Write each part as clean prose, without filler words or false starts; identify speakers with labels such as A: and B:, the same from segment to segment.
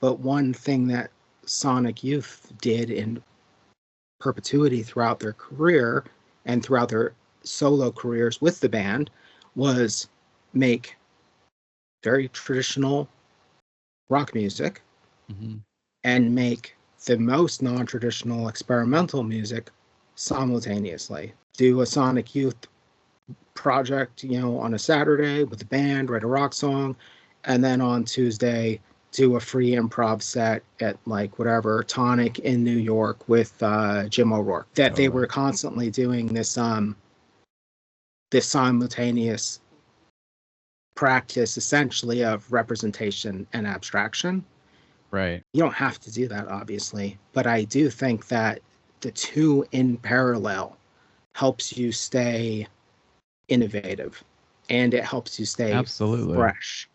A: But one thing that Sonic Youth did in perpetuity throughout their career and throughout their solo careers with the band was make very traditional rock music and make the most non-traditional experimental music simultaneously. Do a Sonic Youth project, on a Saturday with the band, write a rock song, and then on Tuesday do a free improv set at like whatever Tonic in New York with Jim O'Rourke. That they were constantly doing this simultaneous practice essentially of representation and abstraction.
B: Right.
A: You don't have to do that, obviously, but I do think that the two in parallel helps you stay innovative, and it helps you stay fresh.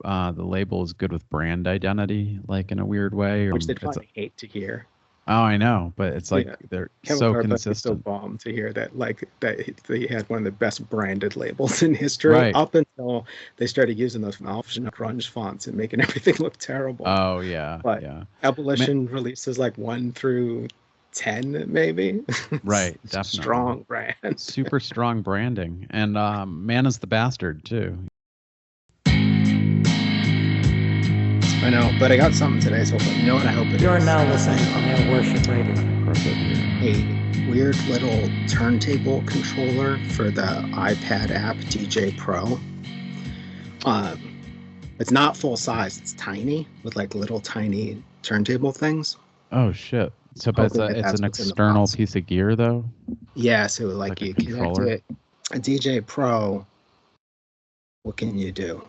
B: The label is good with brand identity, like in a weird way,
A: which they'd probably hate to hear.
B: Oh, I know, but it's like they're so consistent.
A: So bomb to hear that, like that they had one of the best branded labels in history up until they started using those grunge fonts and making everything look terrible.
B: Oh yeah,
A: but Ebullition releases like 1 through 10, maybe.
B: Right, definitely
A: strong brand,
B: super strong branding, and Man is the Bastard too.
A: I know, but I got something today, so you know what I hope it is.
C: You're now listening on Worship Radio.
A: A weird little turntable controller for the iPad app DJ Pro. It's not full size; it's tiny with like little tiny turntable things.
B: Oh shit! So, but it's an external piece of gear, though.
A: Yeah, so like you connect it. A DJ Pro. What can you do?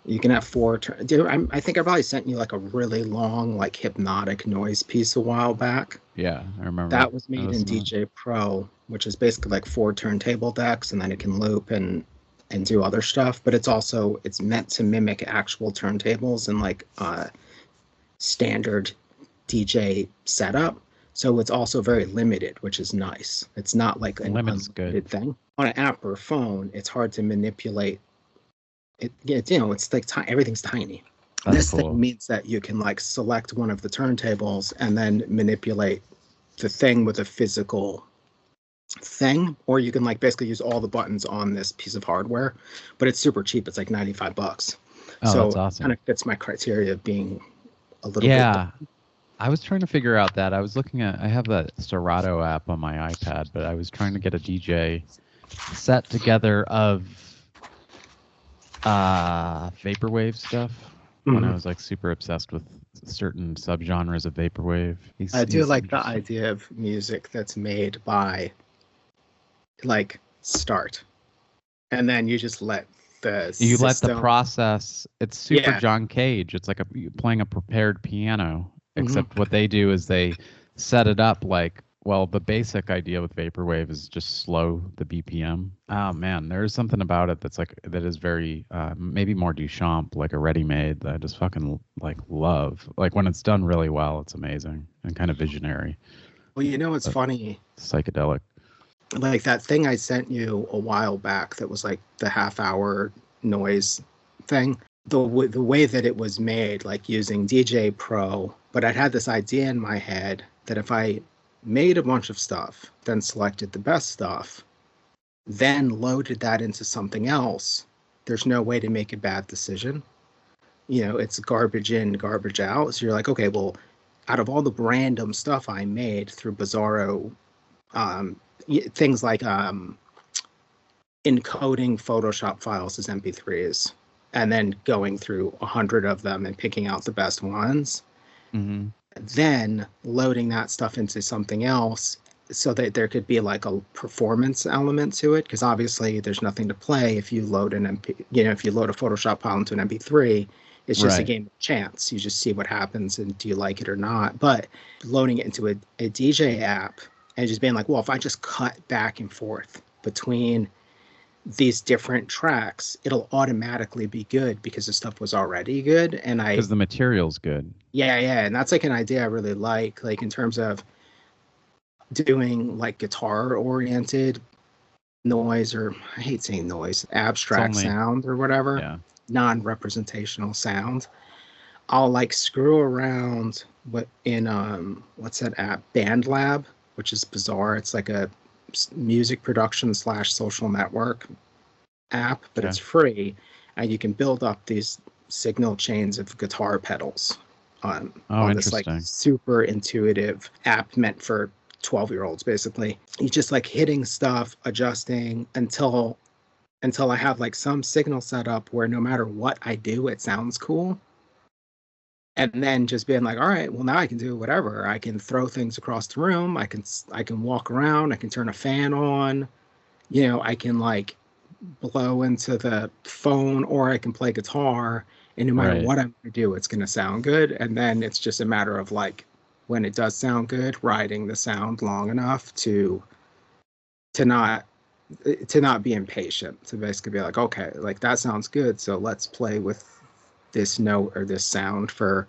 A: You can have 4 I think I probably sent you like a really long, like hypnotic noise piece a while back.
B: Yeah, I remember.
A: That was made in DJ Pro, which is basically like 4 turntable decks, and then it can loop and do other stuff. But it's meant to mimic actual turntables and like standard DJ setup. So it's also very limited, which is nice. It's not like an unlimited thing. On an app or phone, it's hard to manipulate. It's like everything's tiny. This thing means that you can like select one of the turntables and then manipulate the thing with a physical thing, or you can like basically use all the buttons on this piece of hardware. But it's super cheap. It's like $95.
B: Oh,
A: so
B: that's awesome.
A: Kind of fits my criteria of being a little bit.
B: Yeah, I was trying to figure out that. I was looking at. I have the Serato app on my iPad, but I was trying to get a DJ set together of vaporwave stuff when I was like super obsessed with certain subgenres of vaporwave.
A: I do like the idea of music that's made by like start, and then you just let let
B: the process. It's super John Cage. It's like playing a prepared piano, except what they do is they set it up like. Well, the basic idea with vaporwave is just slow the BPM. Oh man, there's something about it that is very maybe more Duchamp, like a ready-made that I just fucking like love. Like when it's done really well, it's amazing and kind of visionary.
A: Well, it's funny.
B: Psychedelic.
A: Like that thing I sent you a while back that was like the half-hour noise thing. The way that it was made, like using DJ Pro, but I had this idea in my head that if I made a bunch of stuff, then selected the best stuff, then loaded that into something else, there's no way to make a bad decision. It's garbage in, garbage out. So you're like, okay, well, out of all the random stuff I made through Bizarro, things like encoding Photoshop files as MP3s, and then going through 100 of them and picking out the best ones, then loading that stuff into something else so that there could be like a performance element to it, because obviously there's nothing to play if you load if you load a Photoshop file into an MP3, it's just a game of chance. You just see what happens and do you like it or not. But loading it into a DJ app and just being like, well, if I just cut back and forth between these different tracks, it'll automatically be good because the stuff was already good, and because
B: the material's good.
A: Yeah, and that's like an idea I really like in terms of doing like guitar oriented noise, or I hate saying noise, abstract sound or whatever, non-representational sound. I'll like screw around in what's that app, BandLab, which is bizarre. It's like a music production / social network app, but it's free, and you can build up these signal chains of guitar pedals on this like super intuitive app meant for 12-year-olds. Basically, you just like hitting stuff, adjusting until I have like some signal set up where no matter what I do, it sounds cool. And then just being like, all right, well, now I can do whatever. I can throw things across the room. I can walk around. I can turn a fan on. You know, I can like blow into the phone, or I can play guitar. And no matter what I'm going to do, it's going to sound good. And then it's just a matter of like, when it does sound good, riding the sound long enough to not be impatient, to basically be like, okay, like that sounds good, so let's play with this note or this sound for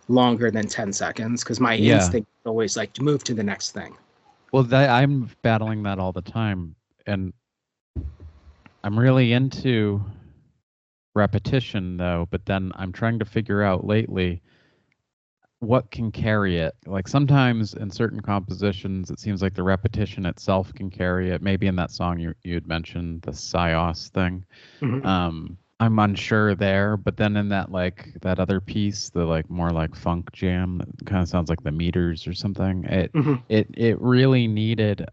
A: longer than 10 seconds, because my instinct is always like to move to the next thing.
B: Well, I'm battling that all the time, and I'm really into repetition though, but then I'm trying to figure out lately what can carry it. Like sometimes in certain compositions, it seems like the repetition itself can carry it. Maybe in that song you had mentioned, the Sios thing. Mm-hmm. I'm unsure there, but then in that like that other piece, the like more like funk jam, that kind of sounds like the Meters or something. It really needed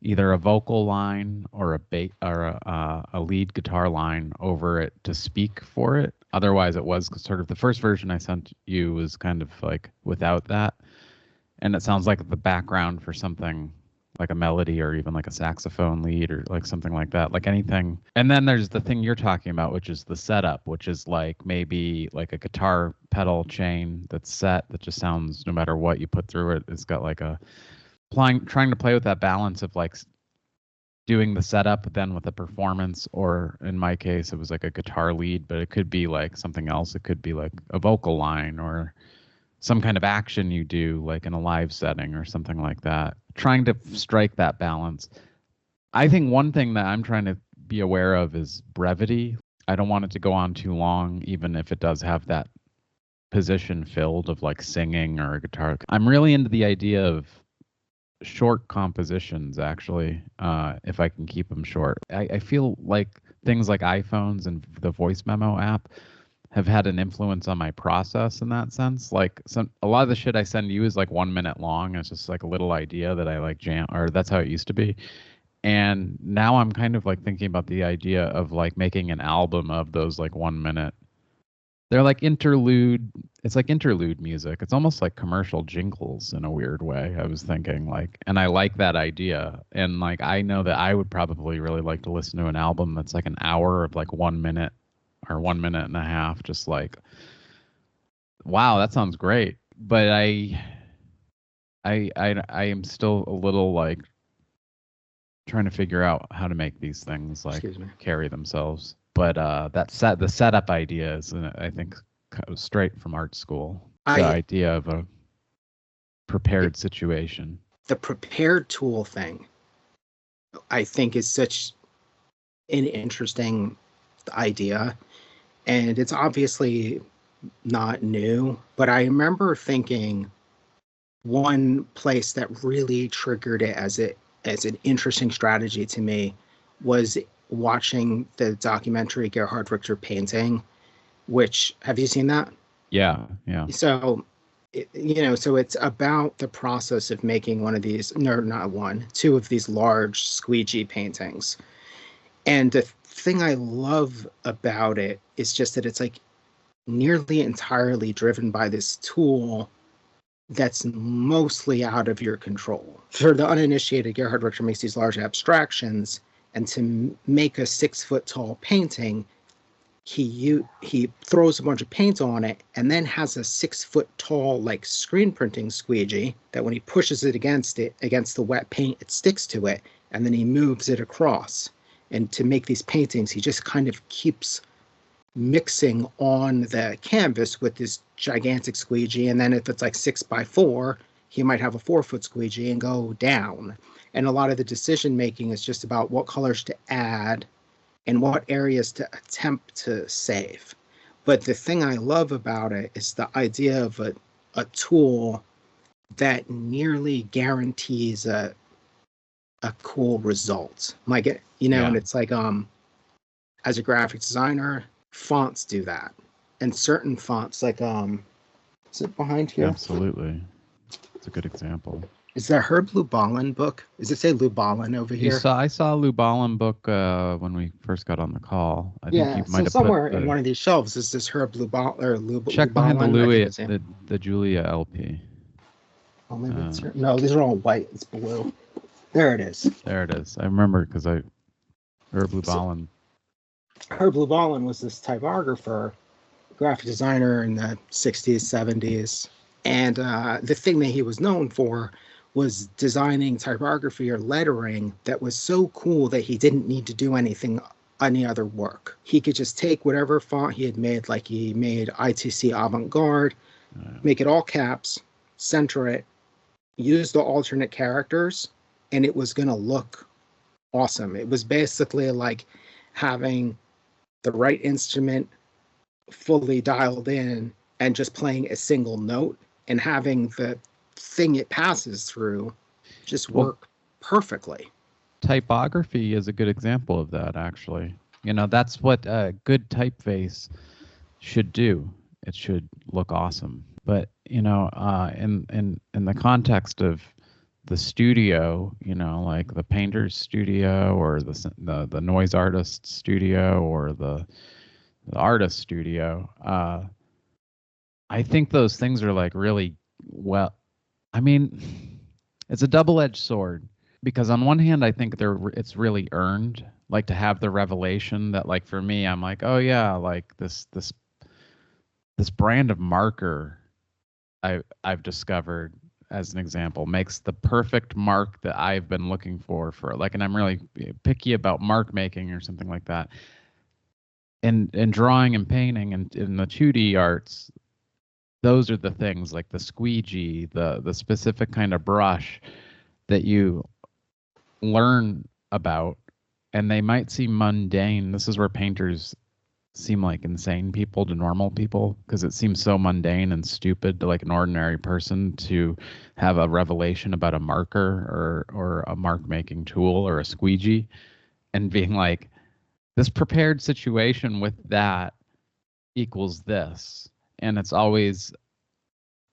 B: either a vocal line or a lead guitar line over it to speak for it. Otherwise, it was sort of the first version I sent you was kind of like without that, and it sounds like the background for something like a melody or even like a saxophone lead or like something like that, like anything. And then there's the thing you're talking about, which is the setup, which is like maybe like a guitar pedal chain that's set that just sounds, no matter what you put through it, it's got like trying to play with that balance of like doing the setup then with a performance, or in my case it was like a guitar lead, but it could be like something else. It could be like a vocal line or some kind of action you do like in a live setting or something like that. Trying to strike that balance. I think one thing that I'm trying to be aware of is brevity. I don't want it to go on too long, even if it does have that position filled of like singing or a guitar. I'm really into the idea of short compositions, actually, if I can keep them short. I feel like things like iPhones and the voice memo app have had an influence on my process in that sense. Like a lot of the shit I send you is like 1 minute long. It's just like a little idea that I like jam, or that's how it used to be. And now I'm kind of like thinking about the idea of like making an album of those like 1 minute. They're like interlude. It's like interlude music. It's almost like commercial jingles in a weird way. I was thinking like, and I like that idea. And like, I know that I would probably really like to listen to an album that's like an hour of like 1 minute or 1 minute and a half, just like, wow, that sounds great. But I am still a little like trying to figure out how to make these things like carry themselves. But the setup idea is, I think, straight from art school. The idea of a prepared situation.
A: The prepared tool thing, I think, is such an interesting idea. And it's obviously not new, but I remember thinking one place that really triggered it as an interesting strategy to me was watching the documentary Gerhard Richter Painting, which, have you seen that?
B: Yeah.
A: So, so it's about the process of making two of these large squeegee paintings. And the thing I love about it is just that it's like nearly entirely driven by this tool that's mostly out of your control. For the uninitiated, Gerhard Richter makes these large abstractions, and to make a 6 foot tall painting, he throws a bunch of paint on it and then has a 6 foot tall like screen printing squeegee that when he pushes it against the wet paint, it sticks to it, and then he moves it across. And to make these paintings, he just kind of keeps mixing on the canvas with this gigantic squeegee. And then if it's like 6x4, he might have a 4 foot squeegee and go down. And a lot of the decision making is just about what colors to add and what areas to attempt to save. But the thing I love about it is the idea of a tool that nearly guarantees a cool result. Like it, and it's like as a graphic designer, fonts do that. And certain fonts like is it behind here?
B: Absolutely. It's a good example.
A: Is that her Lubalin book? Does it say Lubalin over here?
B: I saw a Lubalin book when we first got on the call. I think you might have
A: somewhere in one of these shelves is this Herb Lubalin or
B: check
A: Lubalin,
B: behind the Louis, the Julia LP.
A: Oh, maybe it's here. No, these are all white. It's blue. There it is.
B: There it is. I remember because Herb Lubalin.
A: Herb Lubalin was this typographer, graphic designer in the 60s, 70s. And the thing that he was known for was designing typography or lettering that was so cool that he didn't need to do any other work. He could just take whatever font he had made, like he made ITC Avant-Garde, make it all caps, center it, use the alternate characters, and it was going to look awesome. It was basically like having the right instrument fully dialed in and just playing a single note and having the thing it passes through just work perfectly.
B: Typography is a good example of that, actually. That's what a good typeface should do. It should look awesome. But in the context of the studio, like the painter's studio or the noise artist studio or the artist studio, I think those things are like really well. I mean, it's a double-edged sword because on one hand, I think it's really earned, like to have the revelation that, like, for me, I'm like, oh yeah, like this brand of marker I've discovered, as an example, makes the perfect mark that I've been looking for like, and I'm really picky about mark making or something like that. And drawing and painting and in the 2D arts, those are the things like the squeegee, the specific kind of brush that you learn about, and they might seem mundane. This is where painters seem like insane people to normal people, because it seems so mundane and stupid to like an ordinary person to have a revelation about a marker or a mark making tool or a squeegee, and being like, this prepared situation with that equals this. And it's always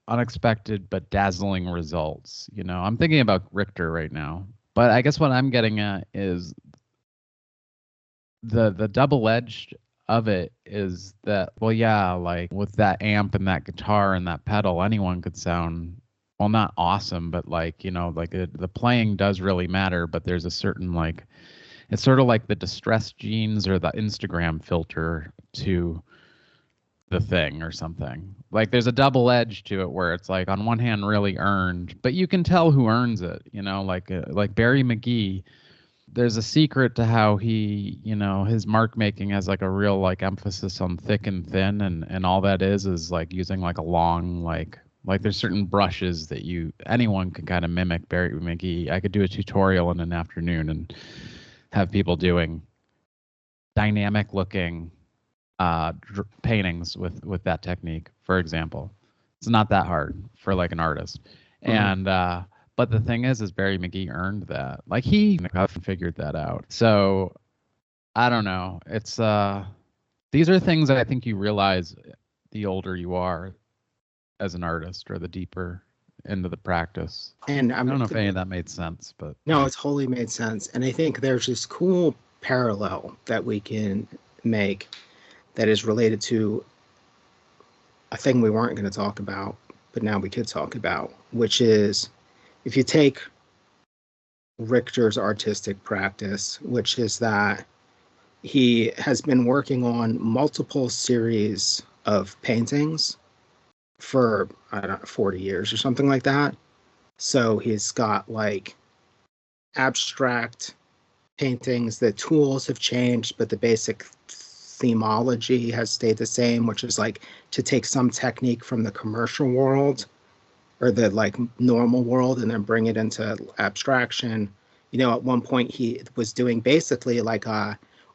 B: unexpected but dazzling results. I'm thinking about Richter right now. But I guess what I'm getting at is the double-edged of it is that, well, yeah, like with that amp and that guitar and that pedal, anyone could sound, well, not awesome, but like, the playing does really matter, but there's a certain, like, it's sort of like the distress genes or the Instagram filter to the thing or something. Like there's a double edge to it where it's like on one hand really earned, but you can tell who earns it, like Barry McGee. There's a secret to how he, his mark making has like a real like emphasis on thick and thin, and all that is like using like a long like there's certain brushes that anyone can kind of mimic Barry McGee. I could do a tutorial in an afternoon and have people doing dynamic looking paintings with that technique, for example. It's not that hard for like an artist. Mm-hmm. And but the thing is Barry McGee earned that. Like he figured that out. So I don't know. It's these are things that I think you realize the older you are as an artist or the deeper into the practice. And I don't know if any of that made sense, but
A: no, it's wholly made sense. And I think there's this cool parallel that we can make that is related to a thing we weren't going to talk about, but now we could talk about, which is if you take Richter's artistic practice, which is that he has been working on multiple series of paintings for, I don't know, 40 years or something like that. So he's got like abstract paintings. The tools have changed, but the basic themology has stayed the same, which is like to take some technique from the commercial world or the like normal world and then bring it into abstraction. At one point he was doing basically like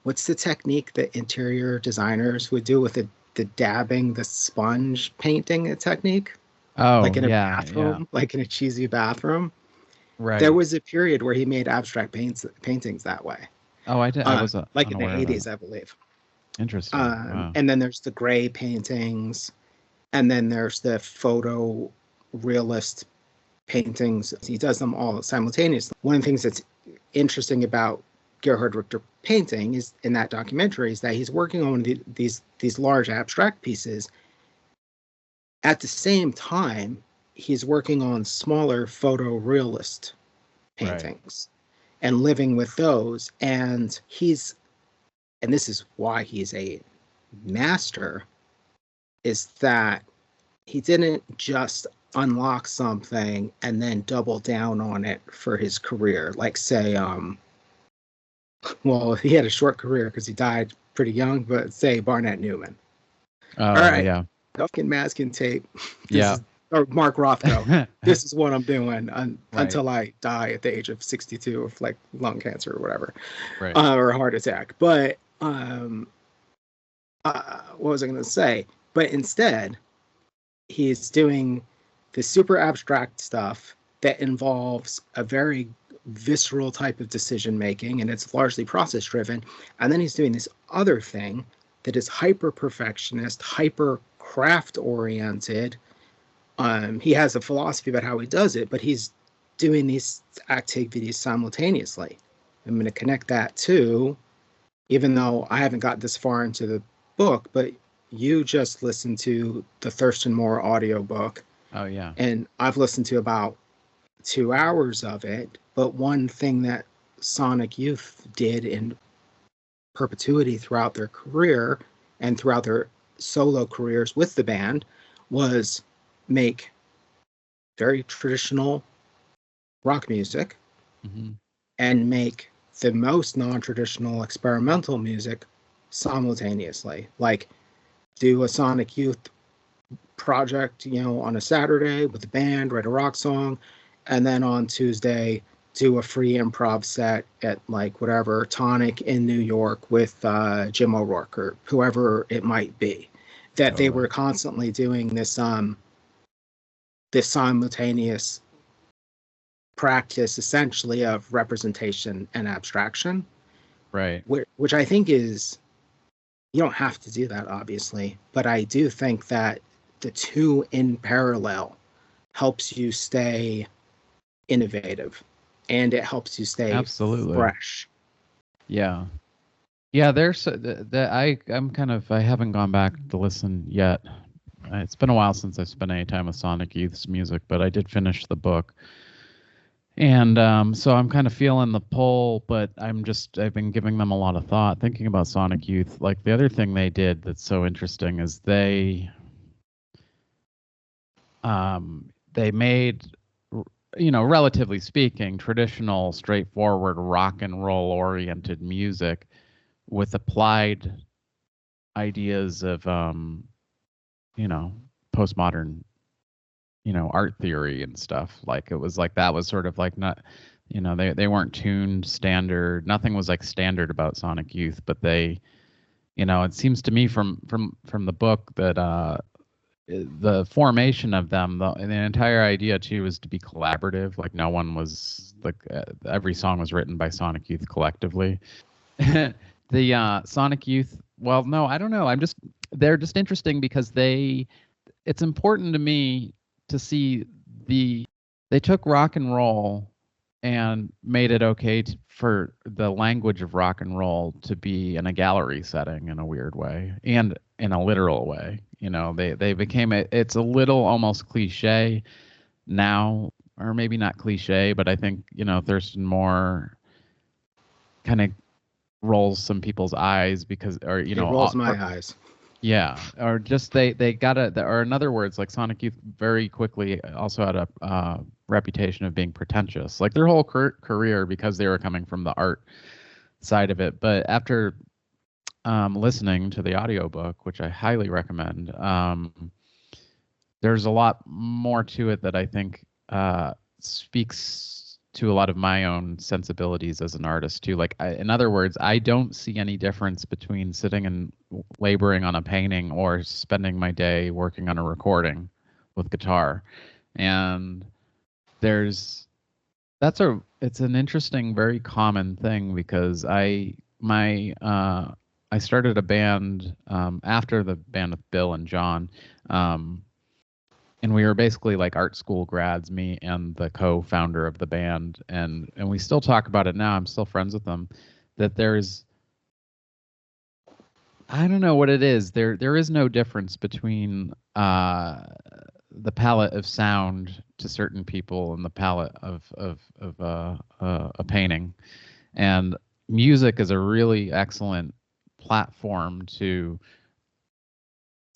A: what's the technique that interior designers would do with the dabbing, the sponge painting technique,
B: Oh,
A: like in a
B: yeah,
A: bathroom, like in a cheesy bathroom.
B: right.
A: There was a period where he made abstract paintings that way.
B: Oh, I did. I was
A: like in the
B: unaware of
A: 80s,
B: that.
A: I believe.
B: Interesting. Wow.
A: And then there's the gray paintings, and then there's the photo realist paintings. He does them all simultaneously. One of the things that's interesting about Gerhard Richter painting is in that documentary is that he's working on these large abstract pieces. At the same time, he's working on smaller photorealist paintings and living with those. And this is why he's a master, is that he didn't just unlock something and then double down on it for his career. Like say, well, he had a short career because he died pretty young, but say Barnett Newman.
B: Oh,
A: all right,
B: yeah.
A: Duffkin masking tape.
B: Yeah.
A: Or Mark Rothko. This is what I'm doing
B: Right.
A: until I die at the age of 62 of like lung cancer or whatever,
B: Right.
A: or a heart attack. But what was I going to say? But instead, he's doing this super abstract stuff that involves a very visceral type of decision making, and it's largely process driven. And then he's doing this other thing that is hyper perfectionist, hyper craft oriented. He has a philosophy about how he does it, but he's doing these activities simultaneously. I'm going to connect that to, even though I haven't got this far into the book, but you just listened to the Thurston Moore audiobook.
B: Oh, yeah.
A: And I've listened to about 2 hours of it. But one thing that Sonic Youth did in perpetuity throughout their career and throughout their solo careers with the band was make very traditional rock music and make the most non-traditional experimental music simultaneously. Like do a Sonic Youth project, on a Saturday with the band, write a rock song, and then on Tuesday do a free improv set at like whatever Tonic in New York with Jim O'Rourke or whoever it might be. That
B: Totally.
A: They were constantly doing this this simultaneous practice essentially of representation and abstraction.
B: Right.
A: Which I think is, you don't have to do that obviously, but I do think that the two in parallel helps you stay innovative and it helps you stay
B: Absolutely
A: fresh.
B: Yeah. There's I haven't gone back to listen yet. It's been a while since I spent any time with Sonic Youth's music, but I did finish the book. And so I'm kind of feeling the pull, but I've been giving them a lot of thought, thinking about Sonic Youth. Like the other thing they did that's so interesting is they made, relatively speaking, traditional, straightforward rock and roll oriented music with applied ideas of, postmodern, art theory and stuff. Like it was like that was sort of like not, they weren't tuned standard. Nothing was like standard about Sonic Youth, but they, it seems to me from the book that the formation of them, the entire idea too was to be collaborative. Like no one was like every song was written by Sonic Youth collectively. The Sonic Youth, well, no, I don't know. They're just interesting because it's important to me to see they took rock and roll and made it okay for the language of rock and roll to be in a gallery setting in a weird way and in a literal way. They became it's a little almost cliche now, or maybe not cliche, but I think, Thurston Moore kind of rolls some people's eyes because, or,
A: It rolls my eyes.
B: Yeah, or just they got or in other words, like Sonic Youth very quickly also had a reputation of being pretentious, like their whole career, because they were coming from the art side of it. But after listening to the audiobook, which I highly recommend, there's a lot more to it that I think speaks to a lot of my own sensibilities as an artist too. Like, in other words, I don't see any difference between sitting and laboring on a painting or spending my day working on a recording with guitar. And it's an interesting, very common thing, because I started a band after the band with Bill and John. And we were basically like art school grads, me and the co-founder of the band, and we still talk about it now. I'm still friends with them. That I don't know what it is. There is no difference between the palette of sound to certain people and the palette of a painting. And music is a really excellent platform to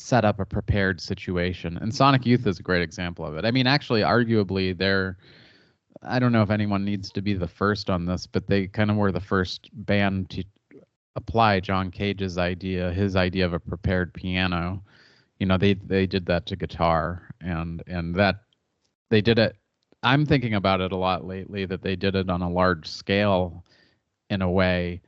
B: set up a prepared situation. And Sonic Youth is a great example of it. I mean, actually, arguably, I don't know if anyone needs to be the first on this, but they kind of were the first band to apply John Cage's idea, his idea of a prepared piano. You know, they did that to guitar, and that they did it. I'm thinking about it a lot lately, that they did it on a large scale in a way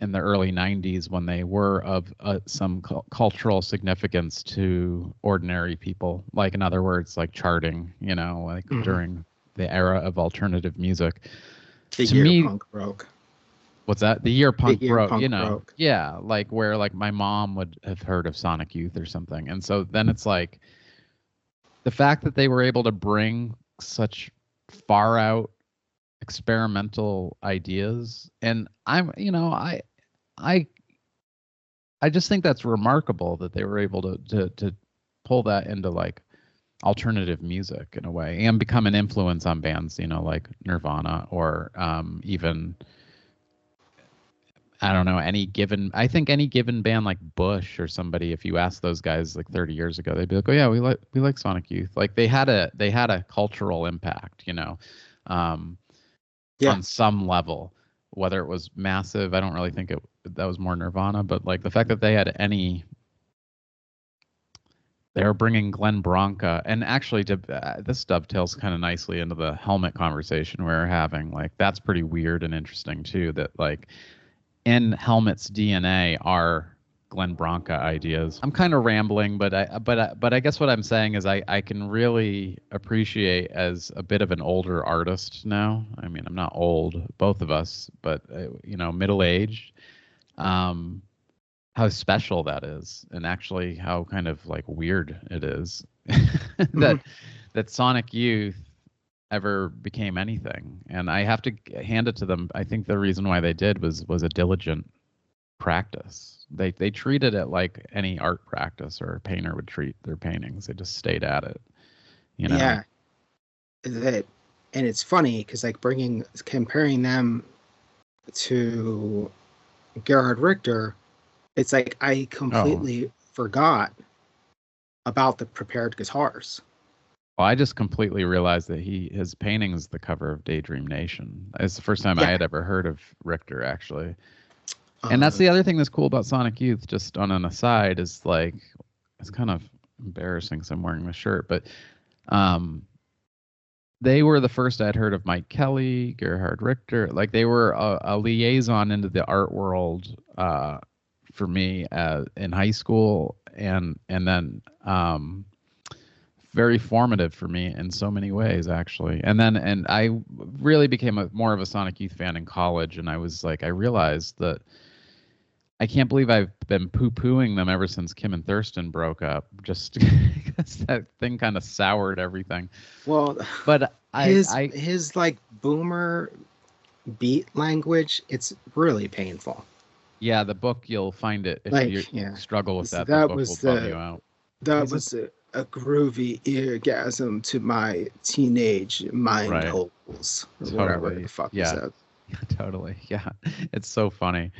B: in the early 90s, when they were of some cultural significance to ordinary people. Like, in other words, like charting, you know, like during the era of alternative music.
A: The year punk broke.
B: What's that? The year punk broke, you know.
A: Broke.
B: Yeah, like where like my mom would have heard of Sonic Youth or something. And so then it's like the fact that they were able to bring such far out experimental ideas, and I just think that's remarkable that they were able to pull that into like alternative music in a way, and become an influence on bands, you know, like Nirvana, or even, I don't know, any given band like Bush or somebody. If you ask those guys like 30 years ago, they'd be like, oh yeah, we like Sonic Youth. Like they had a cultural impact, you know, on some level. Whether it was massive, I don't really think that was more Nirvana, but like the fact that they were bringing Glenn Branca, and actually this dovetails kind of nicely into the helmet conversation we were having. Like that's pretty weird and interesting too, that like in Helmet's DNA are Glenn Branca ideas. I'm kind of rambling, but I guess what I'm saying is I can really appreciate, as a bit of an older artist now. I mean, I'm not old, both of us, but you know, middle-aged, how special that is, and actually how kind of like weird it is that Sonic Youth ever became anything. And I have to hand it to them. I think the reason why they did was a diligent practice. They treated it like any art practice or a painter would treat their paintings. They just stayed at it, you know.
A: Yeah, and it's funny because like comparing them to Gerhard Richter, it's like I completely forgot about the prepared guitars.
B: Well, I just completely realized that his painting is the cover of Daydream Nation. It's the first time I had ever heard of Richter, actually. And that's the other thing that's cool about Sonic Youth, just on an aside, is like, it's kind of embarrassing, so I'm wearing the shirt, but they were the first I'd heard of Mike Kelly, Gerhard Richter. Like they were a liaison into the art world for me in high school, and then very formative for me in so many ways, actually. And I really became more of a Sonic Youth fan in college, and I realized that I can't believe I've been poo-pooing them ever since Kim and Thurston broke up, just because that thing kind of soured everything.
A: Well, but his like boomer beat language, it's really painful.
B: Yeah, the book, you'll find it if you struggle with that. The book will bum you out.
A: That was a groovy orgasm to my teenage mind holes, or whatever the fuck you said.
B: Yeah, totally. Yeah, it's so funny.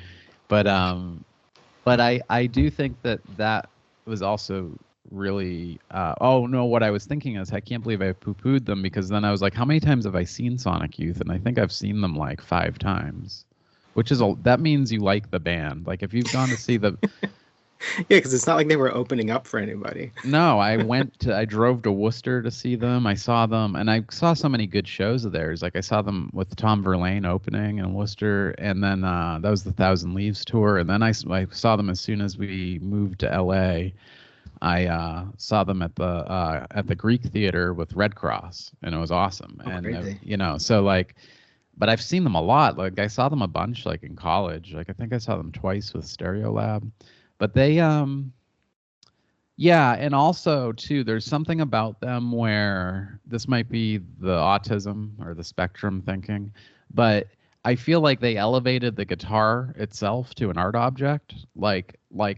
B: But I do think that was also really what I was thinking is I can't believe I poo-pooed them, because then I was like, how many times have I seen Sonic Youth? And I think I've seen them like 5 times, which is that means you like the band. Like if you've gone to see the
A: Yeah, because it's not like they were opening up for anybody.
B: No, I drove to Worcester to see them. I saw them, and I saw so many good shows of theirs. Like I saw them with Tom Verlaine opening in Worcester, and then that was the Thousand Leaves tour. And then I saw them as soon as we moved to LA. I saw them at the Greek Theater with Red Cross, and it was awesome.
A: Oh,
B: and so like, but I've seen them a lot. Like I saw them a bunch, like in college. Like I think I saw them twice with Stereolab. But they yeah, and also too, there's something about them where this might be the autism or the spectrum thinking, but I feel like they elevated the guitar itself to an art object, like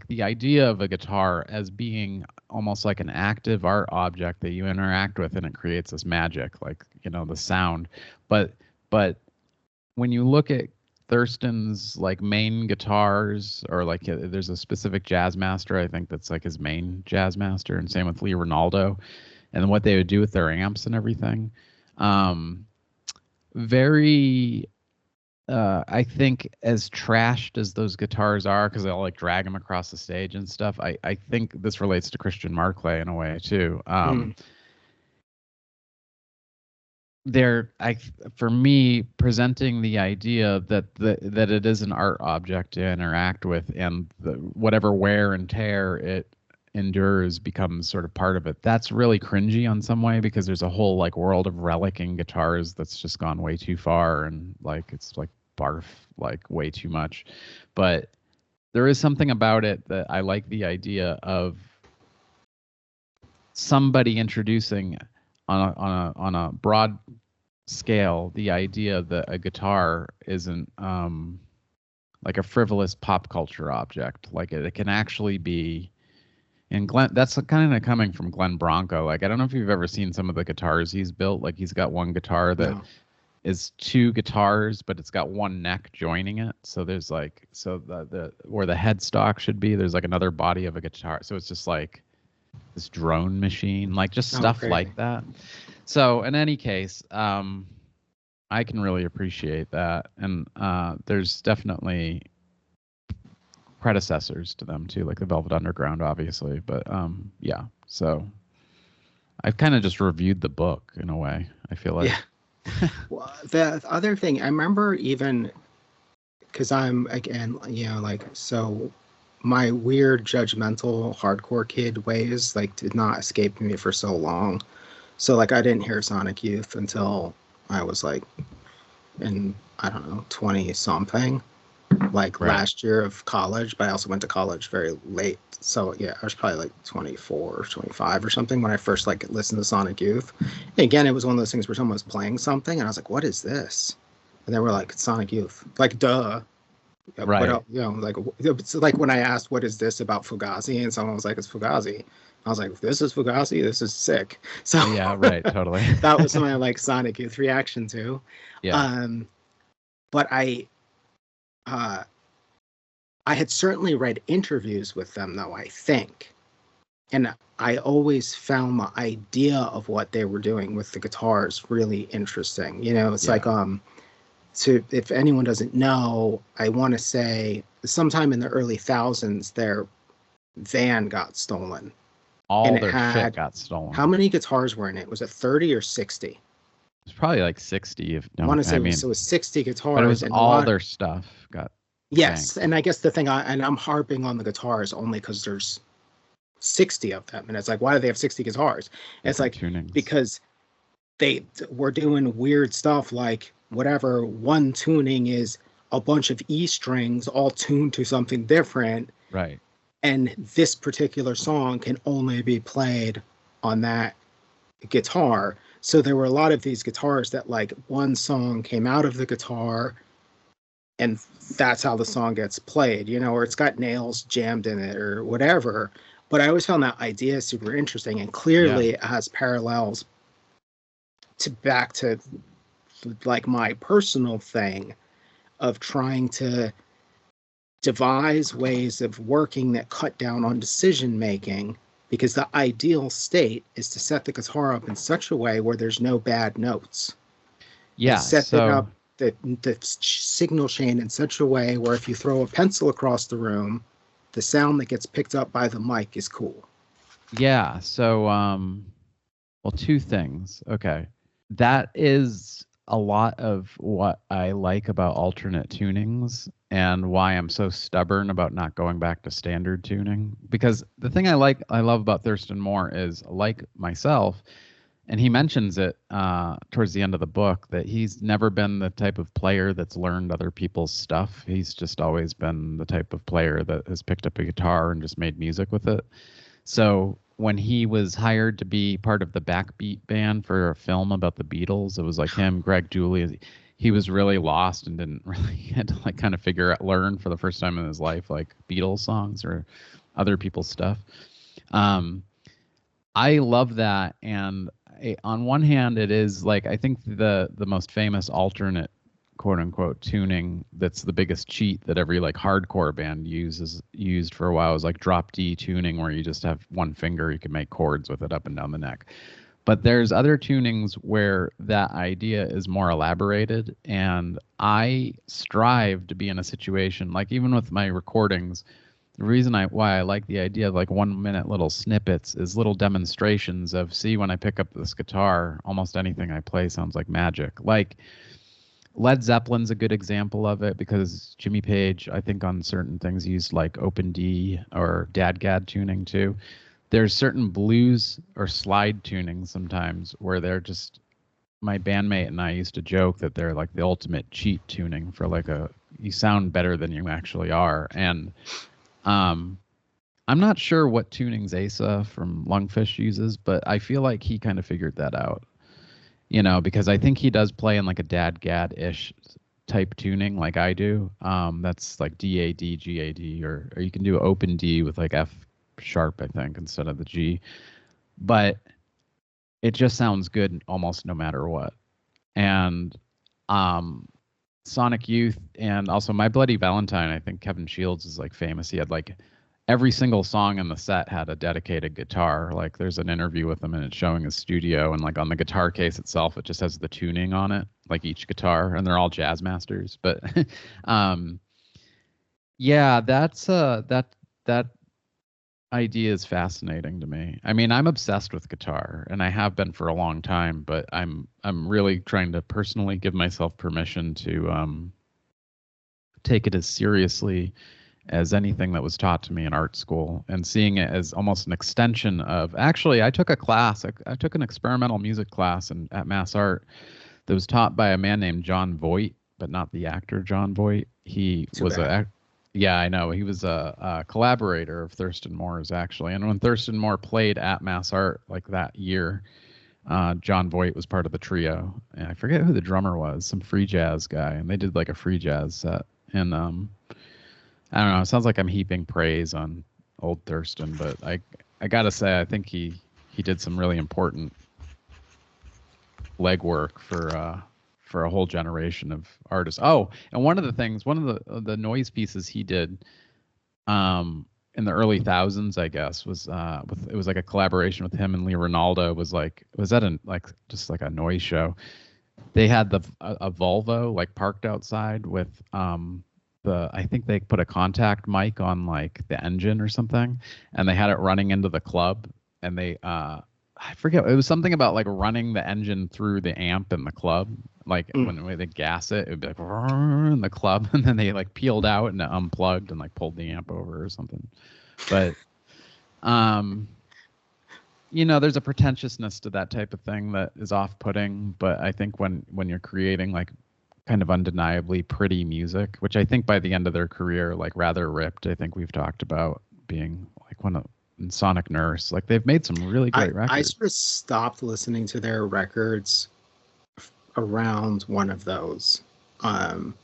B: the idea of a guitar as being almost like an active art object that you interact with and it creates this magic, like, the sound. But when you look at Thurston's like main guitars, or like there's a specific jazz master, I think that's like his main jazz master, and same with Lee Ronaldo, and what they would do with their amps and everything. Very I think as trashed as those guitars are, because they'll like drag them across the stage and stuff, I think this relates to Christian Marclay in a way too. For me, presenting the idea that it is an art object to interact with, and whatever wear and tear it endures becomes sort of part of it. That's really cringy on some way, because there's a whole like world of relicking guitars that's just gone way too far, and like it's like barf, like way too much. But there is something about it that I like, the idea of somebody introducing on a broad scale the idea that a guitar isn't like a frivolous pop culture object. Like it can actually be. And that's kind of coming from Glenn Bronco. Like I don't know if you've ever seen some of the guitars he's built. Like he's got one guitar that is two guitars, but it's got one neck joining it. So there's like the where the headstock should be, there's like another body of a guitar. So it's just like this drone machine, like just stuff like that. So in any case, I can really appreciate that, and there's definitely predecessors to them too, like the Velvet Underground, obviously. But yeah, so I've kind of just reviewed the book in a way, I feel like.
A: Yeah. Well, the other thing I remember, even because I'm again, so my weird judgmental hardcore kid ways like did not escape me for so long. So like I didn't hear Sonic Youth until I was like in, I don't know, 20 something, like last year of college, but I also went to college very late. So yeah, I was probably like 24 or 25 or something when I first like listened to Sonic Youth. And again, it was one of those things where someone was playing something and I was like, what is this? And they were like, Sonic Youth. Like, duh.
B: Right.
A: Like it's like when I asked what is this about Fugazi, and someone was like, it's Fugazi. I was like, this is Fugazi, this is sick. So
B: yeah, right, totally.
A: That was my like Sonic Youth reaction to. Yeah. But I had certainly read interviews with them though, I think. And I always found the idea of what they were doing with the guitars really interesting. It's like so if anyone doesn't know, I want to say sometime in the early thousands, their van got stolen.
B: All their shit got stolen.
A: How many guitars were in it? Was it 30 or 60?
B: It's probably like 60.
A: I want to say it was 60 guitars.
B: But it was all their stuff got.
A: Yes, and I guess the thing, and I'm harping on the guitars only because there's 60 of them, and it's like, why do they have 60 guitars? And it's like tunings. Because they were doing weird stuff, like whatever one tuning is a bunch of E strings all tuned to something different.
B: Right.
A: And this particular song can only be played on that guitar. So there were a lot of these guitars that like one song came out of the guitar and that's how the song gets played, or it's got nails jammed in it or whatever. But I always found that idea super interesting, and clearly it has parallels back to like my personal thing of trying to devise ways of working that cut down on decision making, because the ideal state is to set the guitar up in such a way where there's no bad notes.
B: Yeah.
A: Set it up the signal chain in such a way where if you throw a pencil across the room, the sound that gets picked up by the mic is cool.
B: Yeah. So, well, two things. Okay. That is a lot of what I like about alternate tunings and why I'm so stubborn about not going back to standard tuning. Because the thing I love about Thurston Moore is, like myself, and he mentions it towards the end of the book, that he's never been the type of player that's learned other people's stuff. He's just always been the type of player that has picked up a guitar and just made music with it. So when he was hired to be part of the backbeat band for a film about the Beatles, it was like him, Greg Julie. He was really lost and didn't really had to like kind of learn for the first time in his life, like Beatles songs or other people's stuff. I love that. And on one hand, it is like, I think the most famous alternate quote unquote tuning that's the biggest cheat that every like hardcore band used for a while was like drop D tuning, where you just have one finger, you can make chords with it up and down the neck. But there's other tunings where that idea is more elaborated, and I strive to be in a situation, like even with my recordings, the reason why I like the idea of like 1 minute little snippets is little demonstrations of, see, when I pick up this guitar, almost anything I play sounds like magic. Like Led Zeppelin's a good example of it, because Jimmy Page, I think on certain things, used like open D or dadgad tuning too. There's certain blues or slide tunings sometimes where they're just, my bandmate and I used to joke that they're like the ultimate cheat tuning for like you sound better than you actually are. And I'm not sure what tunings Asa from Lungfish uses, but I feel like he kind of figured that out. Because I think he does play in like a dadgad-ish type tuning like I do. That's like D-A-D, G-A-D, or you can do open D with like F sharp, I think, instead of the G. But it just sounds good almost no matter what. And Sonic Youth and also My Bloody Valentine, I think Kevin Shields is like famous. He had like every single song in the set had a dedicated guitar. Like there's an interview with him and it's showing his studio, and like on the guitar case itself, it just has the tuning on it, like each guitar, and they're all jazz masters. But yeah, that's that idea is fascinating to me. I mean, I'm obsessed with guitar, and I have been for a long time, but I'm really trying to personally give myself permission to take it as seriously as anything that was taught to me in art school, and seeing it as almost an extension of, actually, I took a class, I took an experimental music class at Mass Art that was taught by a man named John Voight, but not the actor John Voight. He was yeah, I know. He was a collaborator of Thurston Moore's, actually. And when Thurston Moore played at Mass Art like that year, John Voight was part of the trio. And I forget who the drummer was, some free jazz guy. And they did like a free jazz set. And I don't know. It sounds like I'm heaping praise on old Thurston, but I gotta say, I think he did some really important legwork for a whole generation of artists. Oh, and one of the noise pieces he did in the early thousands, I guess, was it was like a collaboration with him and Lee Ronaldo. Was that just like a noise show? They had a Volvo like parked outside with I think they put a contact mic on like the engine or something, and they had it running into the club, and they I forget, it was something about like running the engine through the amp in the club, like when they gas it would be like in the club, and then they like peeled out and unplugged and like pulled the amp over or something. But there's a pretentiousness to that type of thing that is off-putting, but I think when you're creating like kind of undeniably pretty music, which I think by the end of their career, like Rather Ripped, I think we've talked about being like one of, and Sonic Nurse, like they've made some really great records. I sort
A: of stopped listening to their records around one of those. And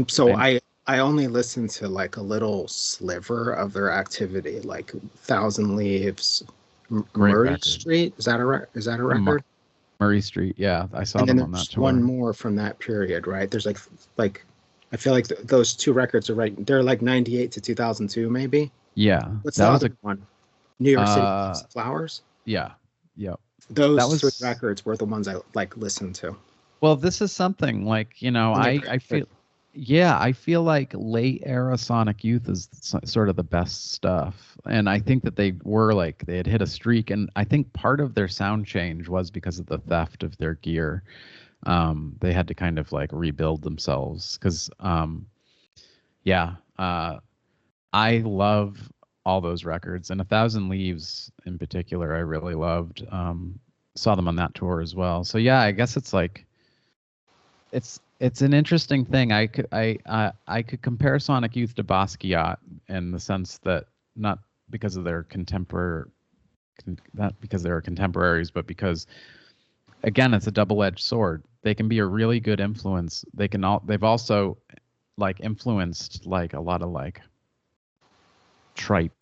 A: so I only listened to like a little sliver of their activity, like Thousand Leaves, Murray Street. Is that a record?
B: Murray Street, yeah, I saw them on that tour.
A: One more from that period, right? There's like I feel like those two records are right. They're like 98 to 2002, maybe.
B: Yeah,
A: what's the other one? New York City Flowers.
B: Yeah, yeah.
A: Those three records were the ones I like listened to.
B: Well, this is something like I feel. Yeah, I feel like late era Sonic Youth is sort of the best stuff. And I think that they had hit a streak. And I think part of their sound change was because of the theft of their gear. They had to kind of like rebuild themselves. Because, I love all those records. And A Thousand Leaves in particular, I really loved. Saw them on that tour as well. So yeah, I guess it's like, it's an interesting thing. I could compare Sonic Youth to Basquiat in the sense that not because of their not because they were contemporaries, but because again, it's a double-edged sword. They can be a really good influence. They've also like influenced like a lot of like tripe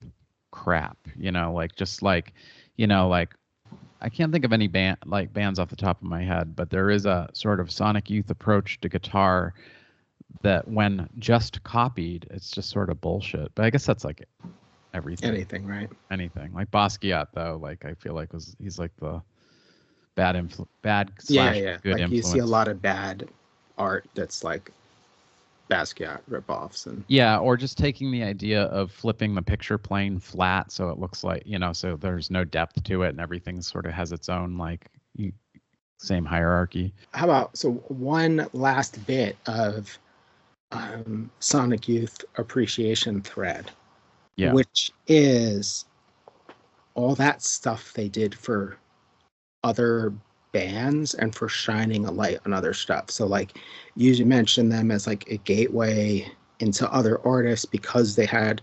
B: crap, like just like, like I can't think of any bands off the top of my head, but there is a sort of Sonic Youth approach to guitar that when just copied, it's just sort of bullshit. But I guess that's like everything.
A: Anything, right?
B: Anything. Like Basquiat, though, like I feel like he's like the bad / good
A: like
B: influence.
A: You see a lot of bad art that's like Basquiat ripoffs and
B: or just taking the idea of flipping the picture plane flat so it looks like so there's no depth to it and everything sort of has its own like same hierarchy.
A: How about one last bit of Sonic Youth appreciation thread, which is all that stuff they did for other bands and for shining a light on other stuff. So like you mentioned them as like a gateway into other artists because they had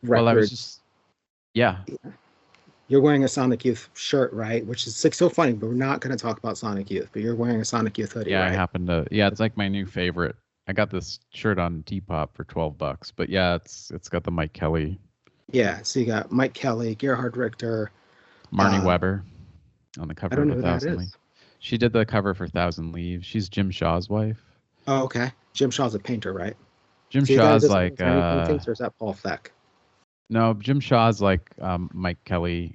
A: records. You're wearing a Sonic Youth shirt, right? Which is like so funny, but we're not going to talk about Sonic Youth, but you're wearing a Sonic Youth hoodie, right?
B: I happen to. It's like my new favorite. I got this shirt on Depop for $12, but it's got the Mike Kelly.
A: Yeah, so you got Mike Kelly, Gerhard Richter,
B: Marnie Weber on the cover
A: I don't know
B: of
A: who that is.
B: She did the cover for Thousand Leaves. She's Jim Shaw's wife.
A: Oh, okay. Jim Shaw's a painter, right?
B: Jim Shaw's like
A: paintings, or is that Paul Feck?
B: No, Jim Shaw's like Mike Kelly,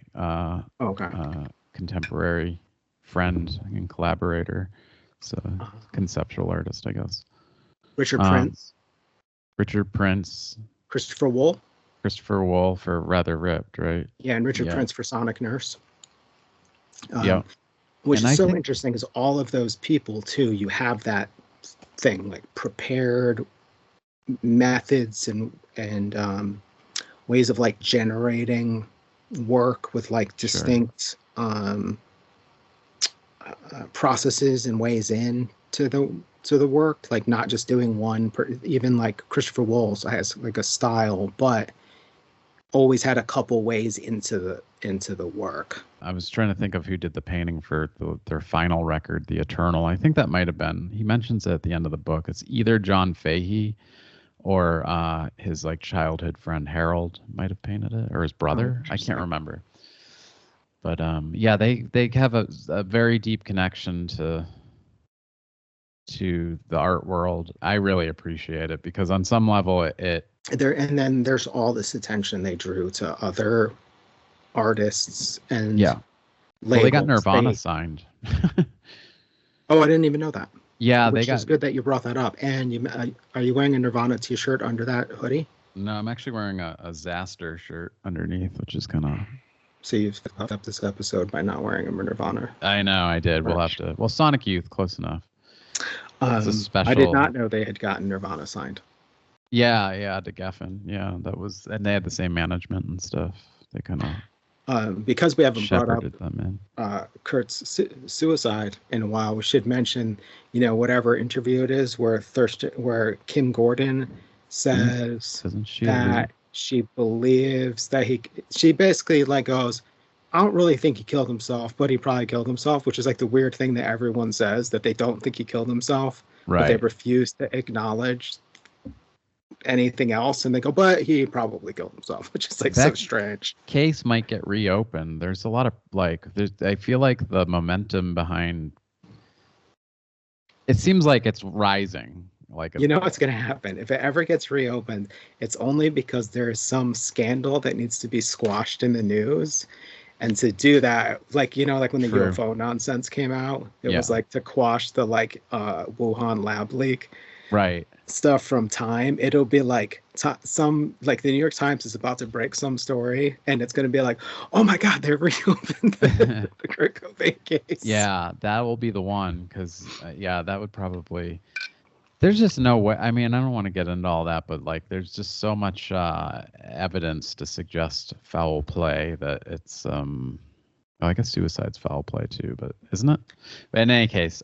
B: contemporary friend and collaborator. So conceptual artist, I guess.
A: Richard Prince.
B: Richard Prince.
A: Christopher Wool.
B: Christopher Wool for Rather Ripped, right?
A: Yeah, and Richard Prince for Sonic Nurse.
B: And
A: Which is
B: I
A: so
B: think
A: interesting is all of those people too, you have that thing like prepared methods and ways of like generating work with like distinct processes and ways in to the work, like not just doing one even like Christopher Wool has like a style, but always had a couple ways into the work.
B: I was trying to think of who did the painting for their final record, The Eternal. I think that might have been, he mentions it at the end of the book. It's either John Fahey or his like childhood friend Harold might have painted it, or his brother. I can't remember. But they have a very deep connection to the art world. I really appreciate it because on some level it
A: and then there's all this attention they drew to other artists and
B: well, they got Nirvana signed.
A: Oh, I didn't even know that.
B: Yeah,
A: Which is good that you brought that up. And are you wearing a Nirvana t-shirt under that hoodie?
B: No, I'm actually wearing a Zaster shirt underneath, which is kind of.
A: So you've fucked up this episode by not wearing a Nirvana.
B: I know, I did. We'll have to. Well, Sonic Youth, close enough. It's a special.
A: I did not know they had gotten Nirvana signed.
B: Yeah, to Geffen. Yeah, that was, and they had the same management and stuff. They kind of
A: because we haven't brought up
B: them in.
A: Kurt's suicide in a while. We should mention, whatever interview it is where Kim Gordon says that she believes that she basically like goes, I don't really think he killed himself, but he probably killed himself, which is like the weird thing that everyone says, that they don't think he killed himself,
B: right?
A: But they refuse to acknowledge anything else, and they go, but he probably killed himself, which is like so strange.
B: Case might get reopened. There's a lot of I feel like the momentum behind it seems like it's rising. Like
A: what's going to happen if it ever gets reopened? It's only because there is some scandal that needs to be squashed in the news. And to do that, like when the UFO nonsense came out, it was like to quash the Wuhan lab leak.
B: Right.
A: stuff from Time, it'll be like some like the New York Times is about to break some story, and it's going to be like, oh my God, they reopened the Kurt Cobain case.
B: Yeah, that will be the one because yeah, that would probably. There's just no way. I mean, I don't want to get into all that, but like, there's just so much evidence to suggest foul play that it's. Well, I guess suicide's foul play too, but isn't it? But in any case,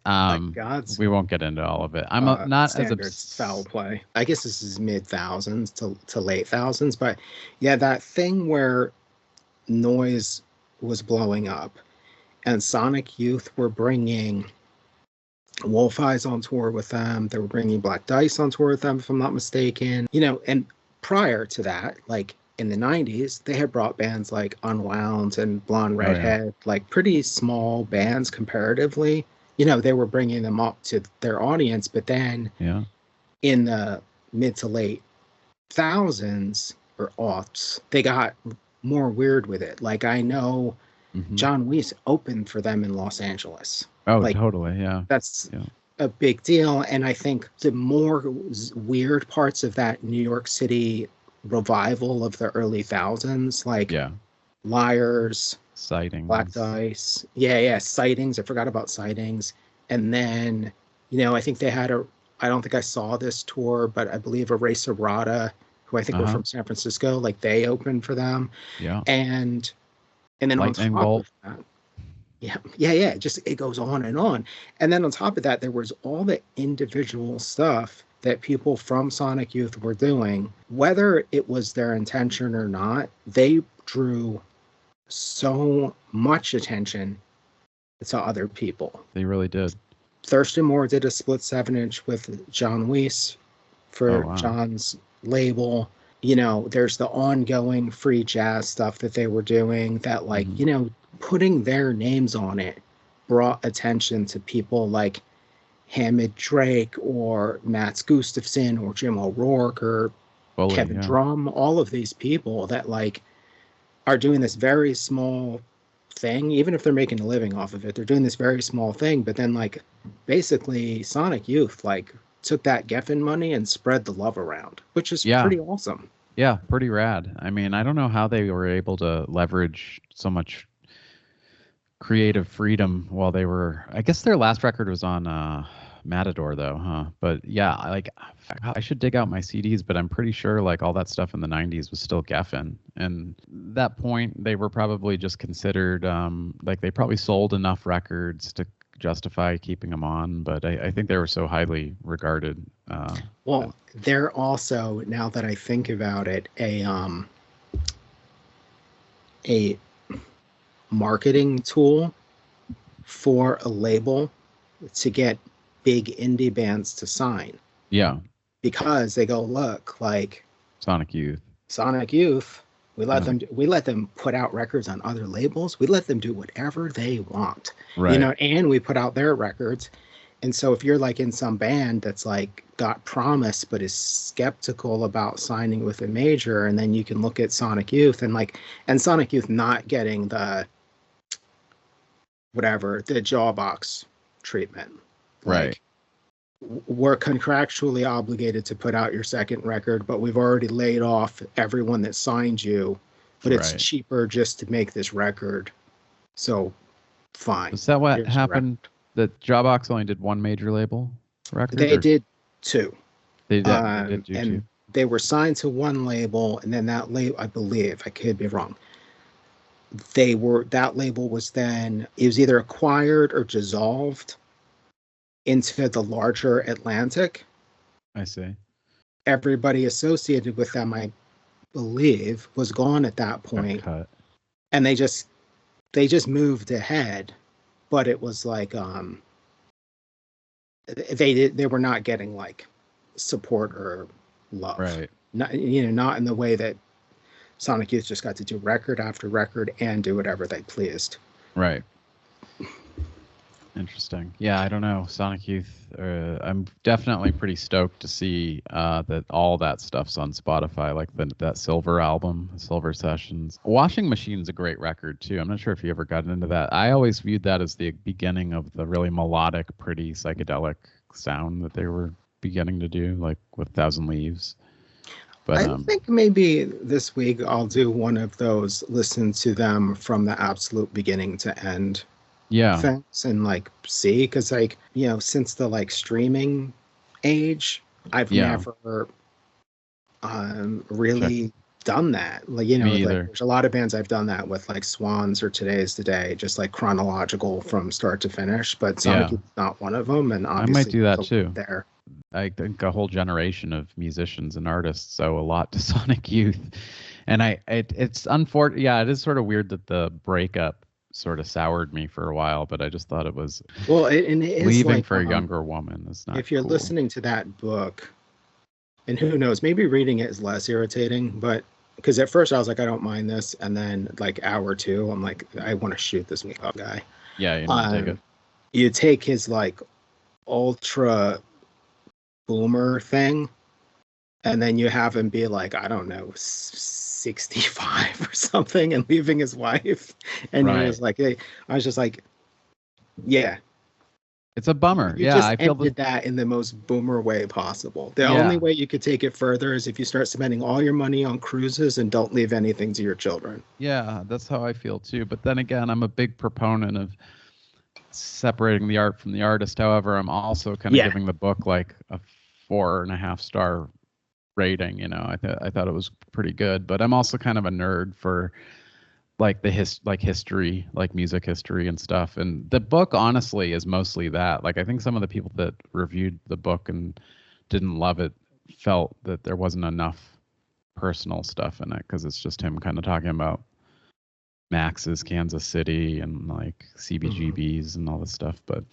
B: we won't get into all of it. I'm not as
A: foul play. I guess this is mid thousands to late thousands, but yeah, that thing where noise was blowing up, and Sonic Youth were bringing Wolf Eyes on tour with them. They were bringing Black Dice on tour with them, if I'm not mistaken. You know, and prior to that, like in the 90s, they had brought bands like Unwound and Blonde Redhead, like pretty small bands comparatively. You know, they were bringing them up to their audience, but then in the mid to late thousands or aughts, they got more weird with it. Like I know John Wiese opened for them in Los Angeles.
B: Oh,
A: like,
B: totally, yeah.
A: That's a big deal. And I think the more weird parts of that New York City revival of the early thousands, like Liars,
B: Sightings,
A: Black Dice, Sightings. I forgot about Sightings. And then, you know, I think they had I don't think I saw this tour, but I believe Erase Errata, who I think were from San Francisco, like they opened for them.
B: Yeah.
A: And then
B: Lightning
A: on top
B: Bolt.
A: of that, just it goes on and on. And then on top of that, there was all the individual stuff that people from Sonic Youth were doing. Whether it was their intention or not, they drew so much attention to other people.
B: They really did.
A: Thurston Moore did a split 7-inch with John Wiese for John's label. You know, there's the ongoing free jazz stuff that they were doing that, like, you know, putting their names on it brought attention to people like Hamid Drake or Mats Gustafson or Jim O'Rourke or Kevin Drum, all of these people that like are doing this very small thing, even if they're making a living off of it, they're doing this very small thing. But then like basically Sonic Youth like took that Geffen money and spread the love around, which is pretty awesome.
B: Yeah, pretty rad. I mean, I don't know how they were able to leverage so much creative freedom while they were, I guess their last record was on Matador though, huh? But yeah, like I should dig out my CDs, but I'm pretty sure like all that stuff in the 90s was still Geffen. And at that point they were probably just considered like they probably sold enough records to justify keeping them on, but I think they were so highly regarded.
A: Well, they're also, now that I think about it, a marketing tool for a label to get big indie bands to sign.
B: Yeah.
A: Because they go, look, like
B: Sonic Youth,
A: we let them put out records on other labels. We let them do whatever they want.
B: Right.
A: You know, and we put out their records. And so if you're like in some band that's like got promise but is skeptical about signing with a major, and then you can look at Sonic Youth and Sonic Youth not getting the Jawbox treatment.
B: Right.
A: Like, we're contractually obligated to put out your second record, but we've already laid off everyone that signed you, but it's cheaper just to make this record. So fine.
B: Is that what happened? That Jawbox only did one major label record?
A: They did two.
B: They did do two.
A: They were signed to one label, and then that label, I believe, I could be wrong, that label was then, it was either acquired or dissolved into the larger Atlantic.
B: I see.
A: Everybody associated with them, I believe, was gone at that point. And they just moved ahead, but it was like they were not getting like support or love.
B: Right.
A: Not in the way that Sonic Youth just got to do record after record and do whatever they pleased.
B: Right. Interesting. Yeah, I don't know. Sonic Youth, I'm definitely pretty stoked to see that all that stuff's on Spotify, like that Silver album, Silver Sessions. Washing Machine's a great record, too. I'm not sure if you ever got into that. I always viewed that as the beginning of the really melodic, pretty psychedelic sound that they were beginning to do, like with Thousand Leaves. But
A: I think maybe this week I'll do one of those, listen to them from the absolute beginning to end things and like see, because like, you know, since the like streaming age, I've never really done that. Like, you know, like, there's a lot of bands I've done that with, like Swans or Today's Today, just like chronological from start to finish, but Sonic Youth is not one of them, and obviously
B: I might do that too.
A: There,
B: I think a whole generation of musicians and artists owe a lot to Sonic Youth, and it's unfortunate. Yeah, it is sort of weird that the breakup sort of soured me for a while, but I just thought it was
A: it is
B: leaving
A: like,
B: for a younger woman is not.
A: If you're
B: cool.
A: listening to that book, and who knows, maybe reading it is less irritating, but because at first I was like, I don't mind this, and then like hour two, I'm like, I want to shoot this makeup guy.
B: Yeah, you know, take it.
A: You take his like ultra boomer thing, and then you have him be like, I don't know, 65 or something, and leaving his wife, and he was like, hey, I was just like, yeah.
B: It's a bummer.
A: You just ended that in the most boomer way possible. The only way you could take it further is if you start spending all your money on cruises and don't leave anything to your children.
B: Yeah, that's how I feel too. But then again, I'm a big proponent of separating the art from the artist. However, I'm also kind of giving the book like a 4.5 star rating. You know, I thought it was pretty good. But I'm also kind of a nerd for like history, like music history and stuff. And the book honestly is mostly that. Like, I think some of the people that reviewed the book and didn't love it felt that there wasn't enough personal stuff in it, because it's just him kind of talking about Max's Kansas City and like CBGBs and all this stuff. But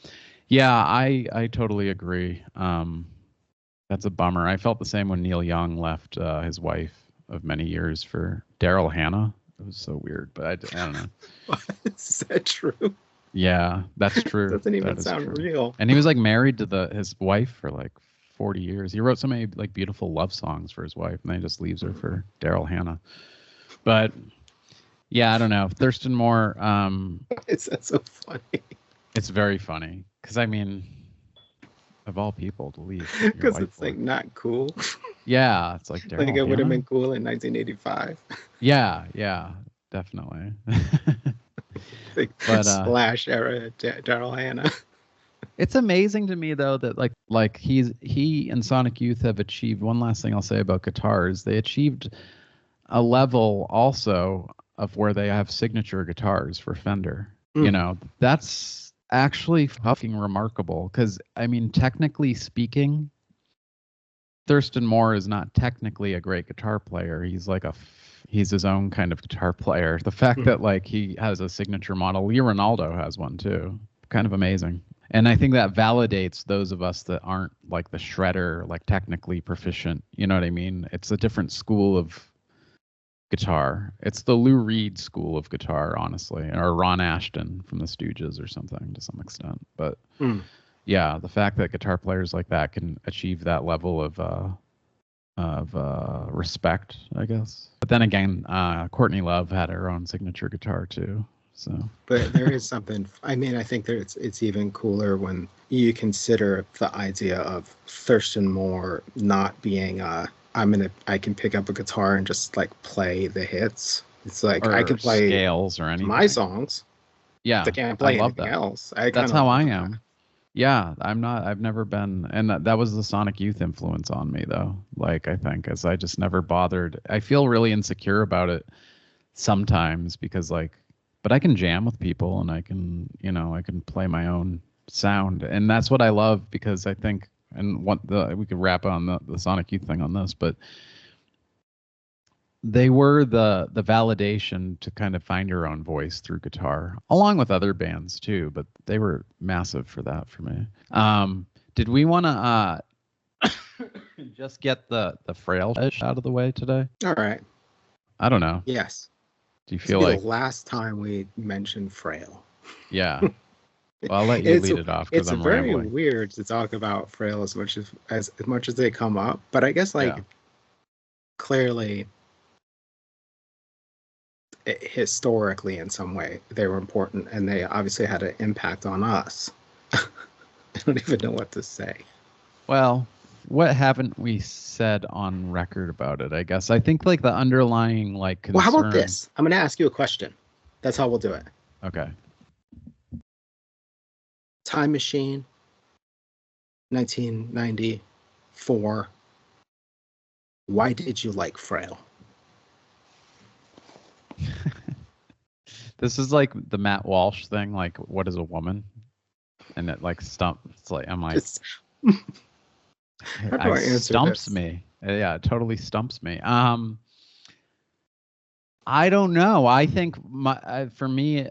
B: yeah, I totally agree. That's a bummer. I felt the same when Neil Young left his wife of many years for Daryl Hannah. It was so weird, but I don't know.
A: Is that true?
B: Yeah, that's true.
A: Doesn't even sound real.
B: And he was like married to his wife for like 40 years. He wrote so many like beautiful love songs for his wife, and then he just leaves her for Daryl Hannah. But yeah, I don't know. Thurston Moore.
A: Is that so funny?
B: It's very funny, because I mean, of all people to leave.
A: Because it's like not cool.
B: Yeah, it's like Daryl
A: like it would have been cool in 1985.
B: Yeah, definitely.
A: But Splash era Daryl Hannah.
B: It's amazing to me though that like he and Sonic Youth have achieved, one last thing I'll say about guitars, they achieved a level also of where they have signature guitars for Fender. You know, that's actually fucking remarkable, because I mean, technically speaking, Thurston Moore is not technically a great guitar player. He's his own kind of guitar player. The fact that like he has a signature model, Lee Ronaldo has one too, kind of amazing. And I think that validates those of us that aren't like the shredder, like technically proficient. You know what I mean? It's a different school of guitar. It's the Lou Reed school of guitar, honestly, or Ron Ashton from the Stooges or something to some extent. But yeah, the fact that guitar players like that can achieve that level of respect, I guess. But then again, Courtney Love had her own signature guitar too. So, but
A: there is something. I mean, I think that it's even cooler when you consider the idea of Thurston Moore not being I can pick up a guitar and just like play the hits. It's like I can play
B: scales or anything.
A: My songs.
B: Yeah,
A: I can't play anything else.
B: That's how I am. Yeah, I've never been, and that was the Sonic Youth influence on me though. Like, I think, as I just never bothered. I feel really insecure about it sometimes, because like, but I can jam with people and I can play my own sound, and that's what I love, because I think, and we could wrap on the Sonic Youth thing on this, but they were the validation to kind of find your own voice through guitar, along with other bands too, but they were massive for that for me. Did we want to just get the Frail out of the way today?
A: All right.
B: I don't know.
A: Yes.
B: Do you feel like
A: the last time we mentioned Frail?
B: Yeah. Well, I'll let you lead it off, because I'm
A: very
B: rambling.
A: Weird to talk about Frail as much as they come up, but I guess clearly historically in some way they were important, and they obviously had an impact on us. I don't even know what to say.
B: Well, what haven't we said on record about it? I guess I think like the underlying like concern.
A: Well, how about this? I'm going to ask you a question. That's how we'll do it.
B: Okay.
A: Time Machine, 1994. Why did you like Frail?
B: This is like the Matt Walsh thing, like what is a woman? And it like it's like I'm like
A: How do I answer
B: stumps
A: this?
B: me. Yeah, it totally stumps me. I don't know. I think for me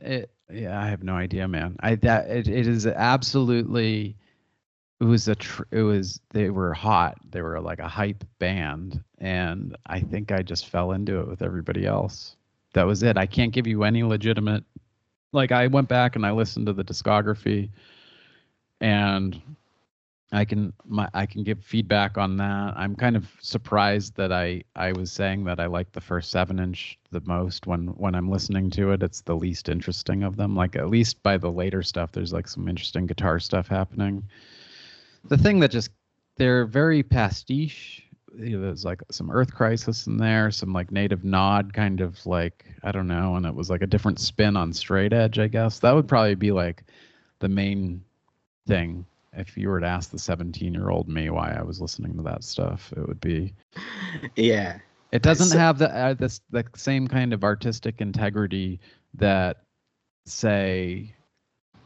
B: I have no idea, man. It is absolutely they were hot. They were like a hype band, and I think I just fell into it with everybody else. That was it. I can't give you any legitimate, like I went back and I listened to the discography, and I can give feedback on that. I'm kind of surprised that I was saying that I like the first 7-inch the most when I'm listening to it. It's the least interesting of them. Like at least by the later stuff, there's like some interesting guitar stuff happening. The thing that they're very pastiche. There's like some Earth Crisis in there, some like Native Nod kind of like, I don't know, and it was like a different spin on Straight Edge, I guess. That would probably be like the main thing. If you were to ask the 17-year-old me why I was listening to that stuff, it would be,
A: yeah.
B: It doesn't have the same kind of artistic integrity that, say,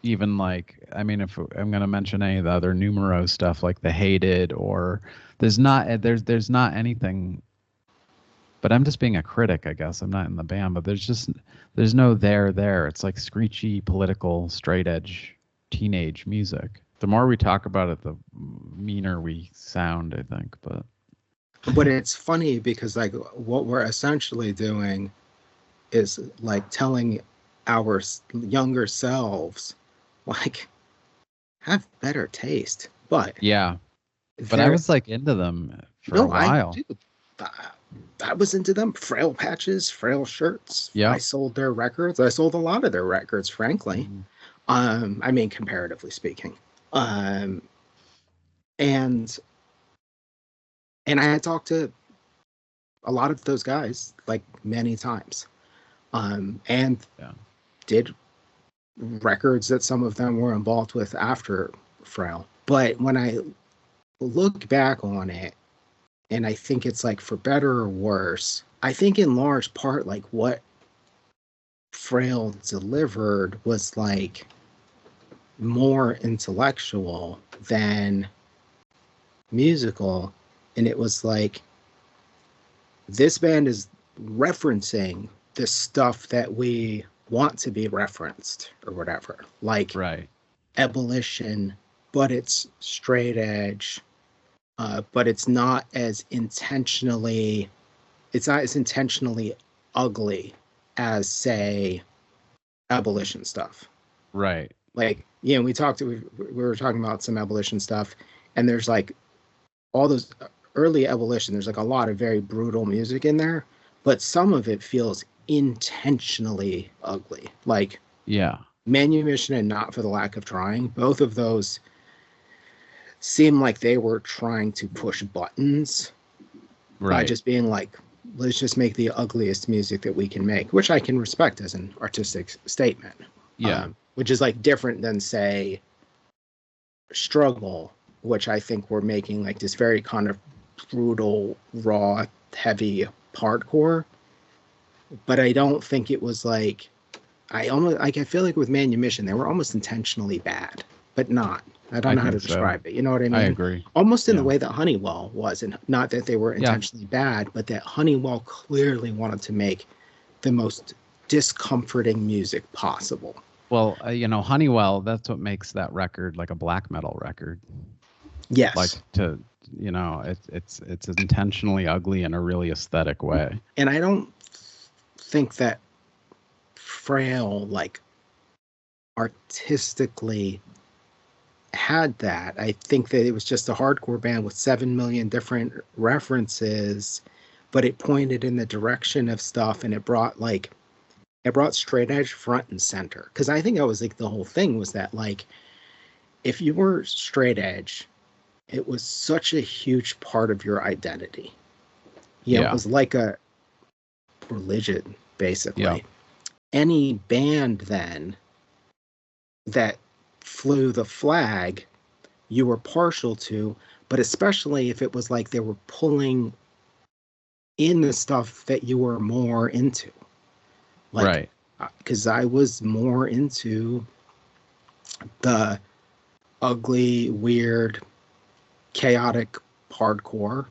B: even like, I mean, if I'm going to mention any of the other Numero stuff, like the Hated, or there's not anything. But I'm just being a critic, I guess. I'm not in the band, but there's no there. It's like screechy, political, straight edge, teenage music. The more we talk about it, the meaner we sound, I think.
A: But it's funny because like what we're essentially doing is like telling our younger selves, like, have better taste. But
B: yeah, but I was like into them for a while.
A: I was into them. Frail patches, Frail shirts.
B: Yeah,
A: I sold their records. I sold a lot of their records, frankly. Mm-hmm. I mean, comparatively speaking. And I had talked to a lot of those guys like many times, and did records that some of them were involved with after Frail. But when I look back on it, and I think it's like for better or worse, I think in large part like what Frail delivered was like more intellectual than musical. And it was like, this band is referencing the stuff that we want to be referenced or whatever, like Ebullition, but it's straight edge, but it's not as intentionally ugly as, say, Ebullition stuff.
B: Right.
A: Like, we were talking about some Ebullition stuff, and there's like all those early Ebullition, there's like a lot of very brutal music in there, but some of it feels intentionally ugly. Like, Manumission and Not for the Lack of Trying, both of those seem like they were trying to push buttons by just being like, let's just make the ugliest music that we can make, which I can respect as an artistic statement. Which is like different than, say, Struggle, which I think we're making like this very kind of brutal, raw, heavy hardcore. But I don't think it was like, I feel like with Manumission, they were almost intentionally bad, but not. I don't know how to describe it. You know what I mean?
B: I agree.
A: Almost in the way that Honeywell was, and not that they were intentionally bad, but that Honeywell clearly wanted to make the most discomforting music possible.
B: Well, Honeywell, that's what makes that record like a black metal record.
A: Yes.
B: Like it's intentionally ugly in a really aesthetic way.
A: And I don't think that Frail, like, artistically had that. I think that it was just a hardcore band with 7 million different references, but it pointed in the direction of stuff, and it brought straight edge front and center. Because I think that was like the whole thing was that, like, if you were straight edge it was such a huge part of your identity. You know,
B: Yeah.
A: it was like a religion, basically.
B: Yeah.
A: Any band then that flew the flag, you were partial to, but especially if it was like they were pulling in the stuff that you were more into. Like,
B: Right.
A: Because I was more into the ugly, weird, chaotic hardcore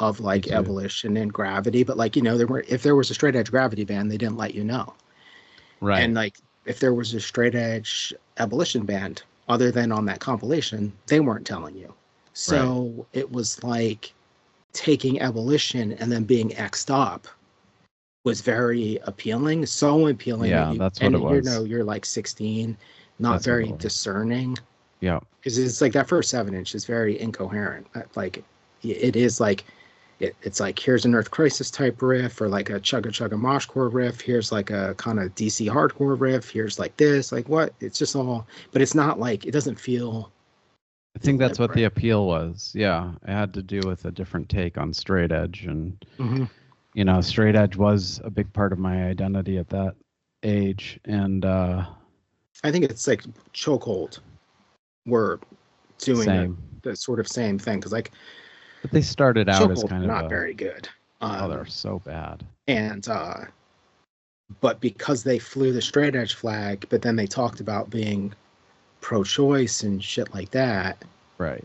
A: of like
B: too.
A: Ebullition and Gravity, but like, you know, if there was a straight edge Gravity band, they didn't let you know.
B: Right.
A: And like if there was a straight edge Ebullition band other than on that compilation, they weren't telling you. So it was like taking Ebullition and then being X'd up was very appealing, so appealing.
B: Yeah, that's what it was.
A: You know, you're like 16, not very discerning.
B: Yeah.
A: Because it's like that first 7-inch is very incoherent. Like it is like it's like here's an Earth Crisis type riff or like a chugga chugga moshcore riff. Here's like a kind of DC hardcore riff. Here's like this, like what? It's just all, but it's not like it doesn't feel.
B: I think that's what the appeal was. Yeah, it had to do with a different take on straight edge, and you know, straight edge was a big part of my identity at that age, and
A: I think it's like Chokehold were doing the sort of same thing because like.
B: But they started out as kind of
A: not very good.
B: They're so bad.
A: And but because they flew the straight edge flag, but then they talked about being pro-choice and shit like that.
B: Right.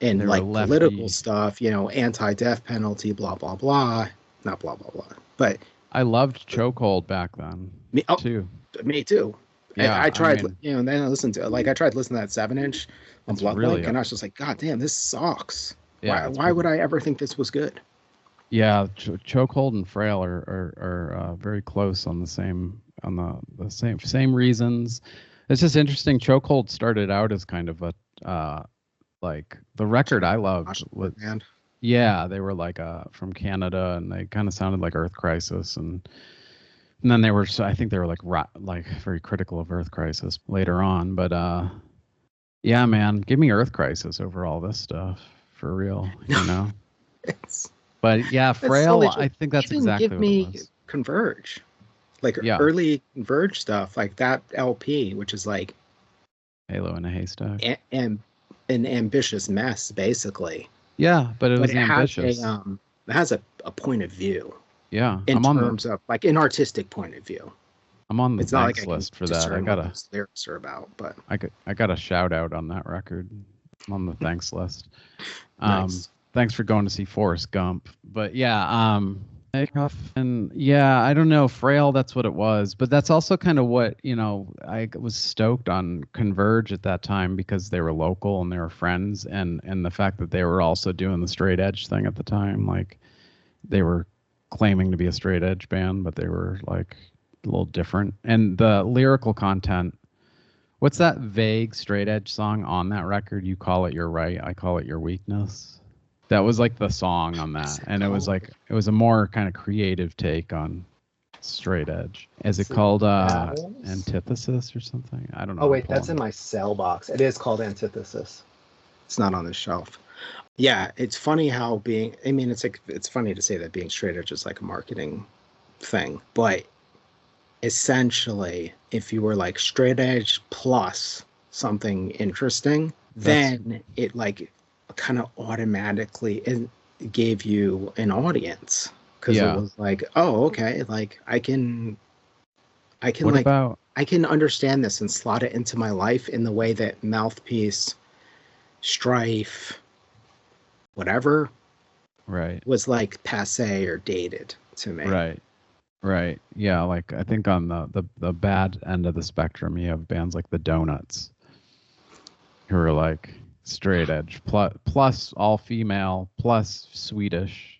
A: And like political stuff, you know, anti-death penalty, blah blah blah. Not blah blah blah. But
B: I loved Chokehold back then. Too.
A: Me too.
B: Yeah,
A: I tried, you know, and then I listened to I tried listening to that 7-inch on Blood
B: really
A: and I was just like, God damn, this sucks.
B: Yeah,
A: why would I ever think this was good?
B: Yeah, Chokehold and Frail are very close on the same reasons. It's just interesting. Chokehold started out as kind of a like the record I loved was they were like from Canada, and they kind of sounded like Earth Crisis, and then they were I think they were like very critical of Earth Crisis later on, but yeah, man, give me Earth Crisis over all this stuff. For real, you know. But yeah, Frail. I think that's exactly what it was.
A: Converge, like early Converge stuff, like that LP, which is like
B: Halo in a Haystack,
A: and an ambitious mess, basically.
B: Yeah, but it was ambitious.
A: It has a point of view.
B: Yeah,
A: in terms of like an artistic point of view.
B: I'm on the thanks list for that. I got
A: lyrics are about, but
B: I got a shout out on that record. I'm on the thanks list.
A: Nice.
B: Thanks for going to see Forrest Gump. But yeah, and yeah, I don't know, Frail, that's what it was. But that's also kind of what, you know, I was stoked on Converge at that time because they were local and they were friends, and the fact that they were also doing the straight edge thing at the time. Like they were claiming to be a straight edge band, but they were like a little different. And the lyrical content, what's that vague straight edge song on that record? You call it your right, I call it your weakness. That was like the song on that, and it was a more kind of creative take on straight edge. Is it called Antithesis or something? I don't know.
A: Oh wait, that's in my cell box. It is called Antithesis. It's not on the shelf. Yeah, it's funny how it's funny to say that being straight edge is like a marketing thing, but essentially, if you were like straight edge plus something interesting, then it like kind of automatically gave you an audience, because it was like, oh, okay, like I can understand this and slot it into my life in the way that Mouthpiece, Strife, whatever, was like passe or dated to me.
B: Right. Yeah, like I think on the bad end of the spectrum, you have bands like the Donuts, who are like straight edge plus all female plus Swedish,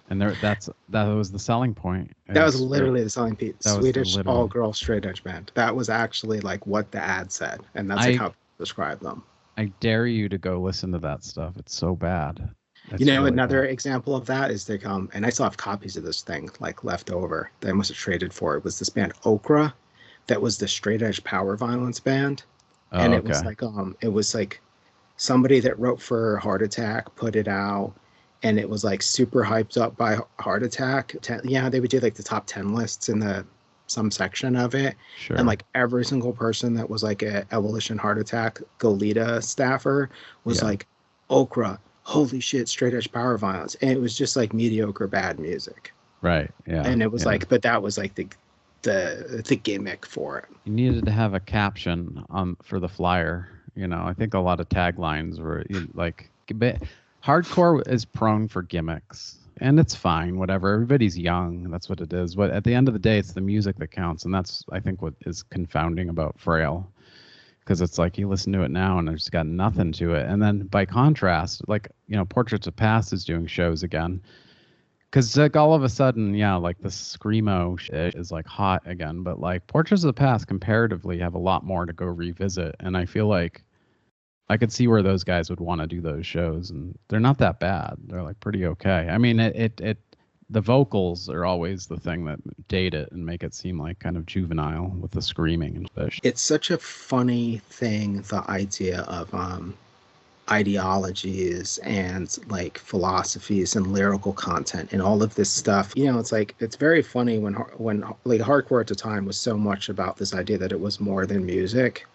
B: and that was the selling point.
A: That was literally the selling piece. Swedish all girl straight edge band. That was actually like what the ad said, and that's like how to describe them.
B: I dare you to go listen to that stuff. It's so bad.
A: You know, really another example of that is and I still have copies of this thing like left over that I must have traded for. It was this band Okra, that was the straight edge power violence band, and it was like somebody that wrote for Heart Attack put it out, and it was like super hyped up by Heart Attack. Yeah, they would do like the top 10 lists in the some section of it.
B: Sure.
A: And like every single person that was like a Ebullition Heart Attack Goleta staffer was like, Okra, holy shit, straight edge power violence. And it was just like mediocre bad music.
B: Right. Yeah.
A: And it was like, but that was like the gimmick for it.
B: You needed to have a caption for the flyer. You know, I think a lot of taglines were like, hardcore is prone for gimmicks, and it's fine, whatever. Everybody's young. That's what it is. But at the end of the day, it's the music that counts. And that's, I think, what is confounding about Frail. Because it's like you listen to it now and there's got nothing to it. And then by contrast, like, you know, Portraits of Past is doing shows again. Because like all of a sudden, yeah, like the screamo shit is like hot again. But like Portraits of the Past comparatively have a lot more to go revisit. And I feel like I could see where those guys would want to do those shows. And they're not that bad. They're like pretty okay. I mean, the vocals are always the thing that date it and make it seem like kind of juvenile with the screaming and such.
A: It's such a funny thing, the idea of ideologies and like philosophies and lyrical content and all of this stuff. You know, it's like, it's very funny when like hardcore at the time was so much about this idea that it was more than music.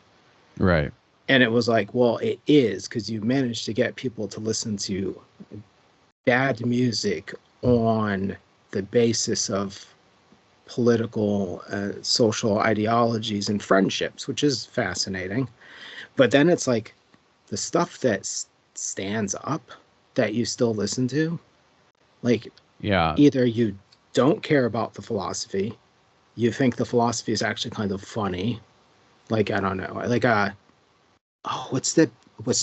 B: Right.
A: And it was like, well, it is, because you managed to get people to listen to bad music on the basis of political, social ideologies and friendships, which is fascinating. But then it's like the stuff that stands up that you still listen to, like, either you don't care about the philosophy, you think the philosophy is actually kind of funny, like, I don't know, like what's the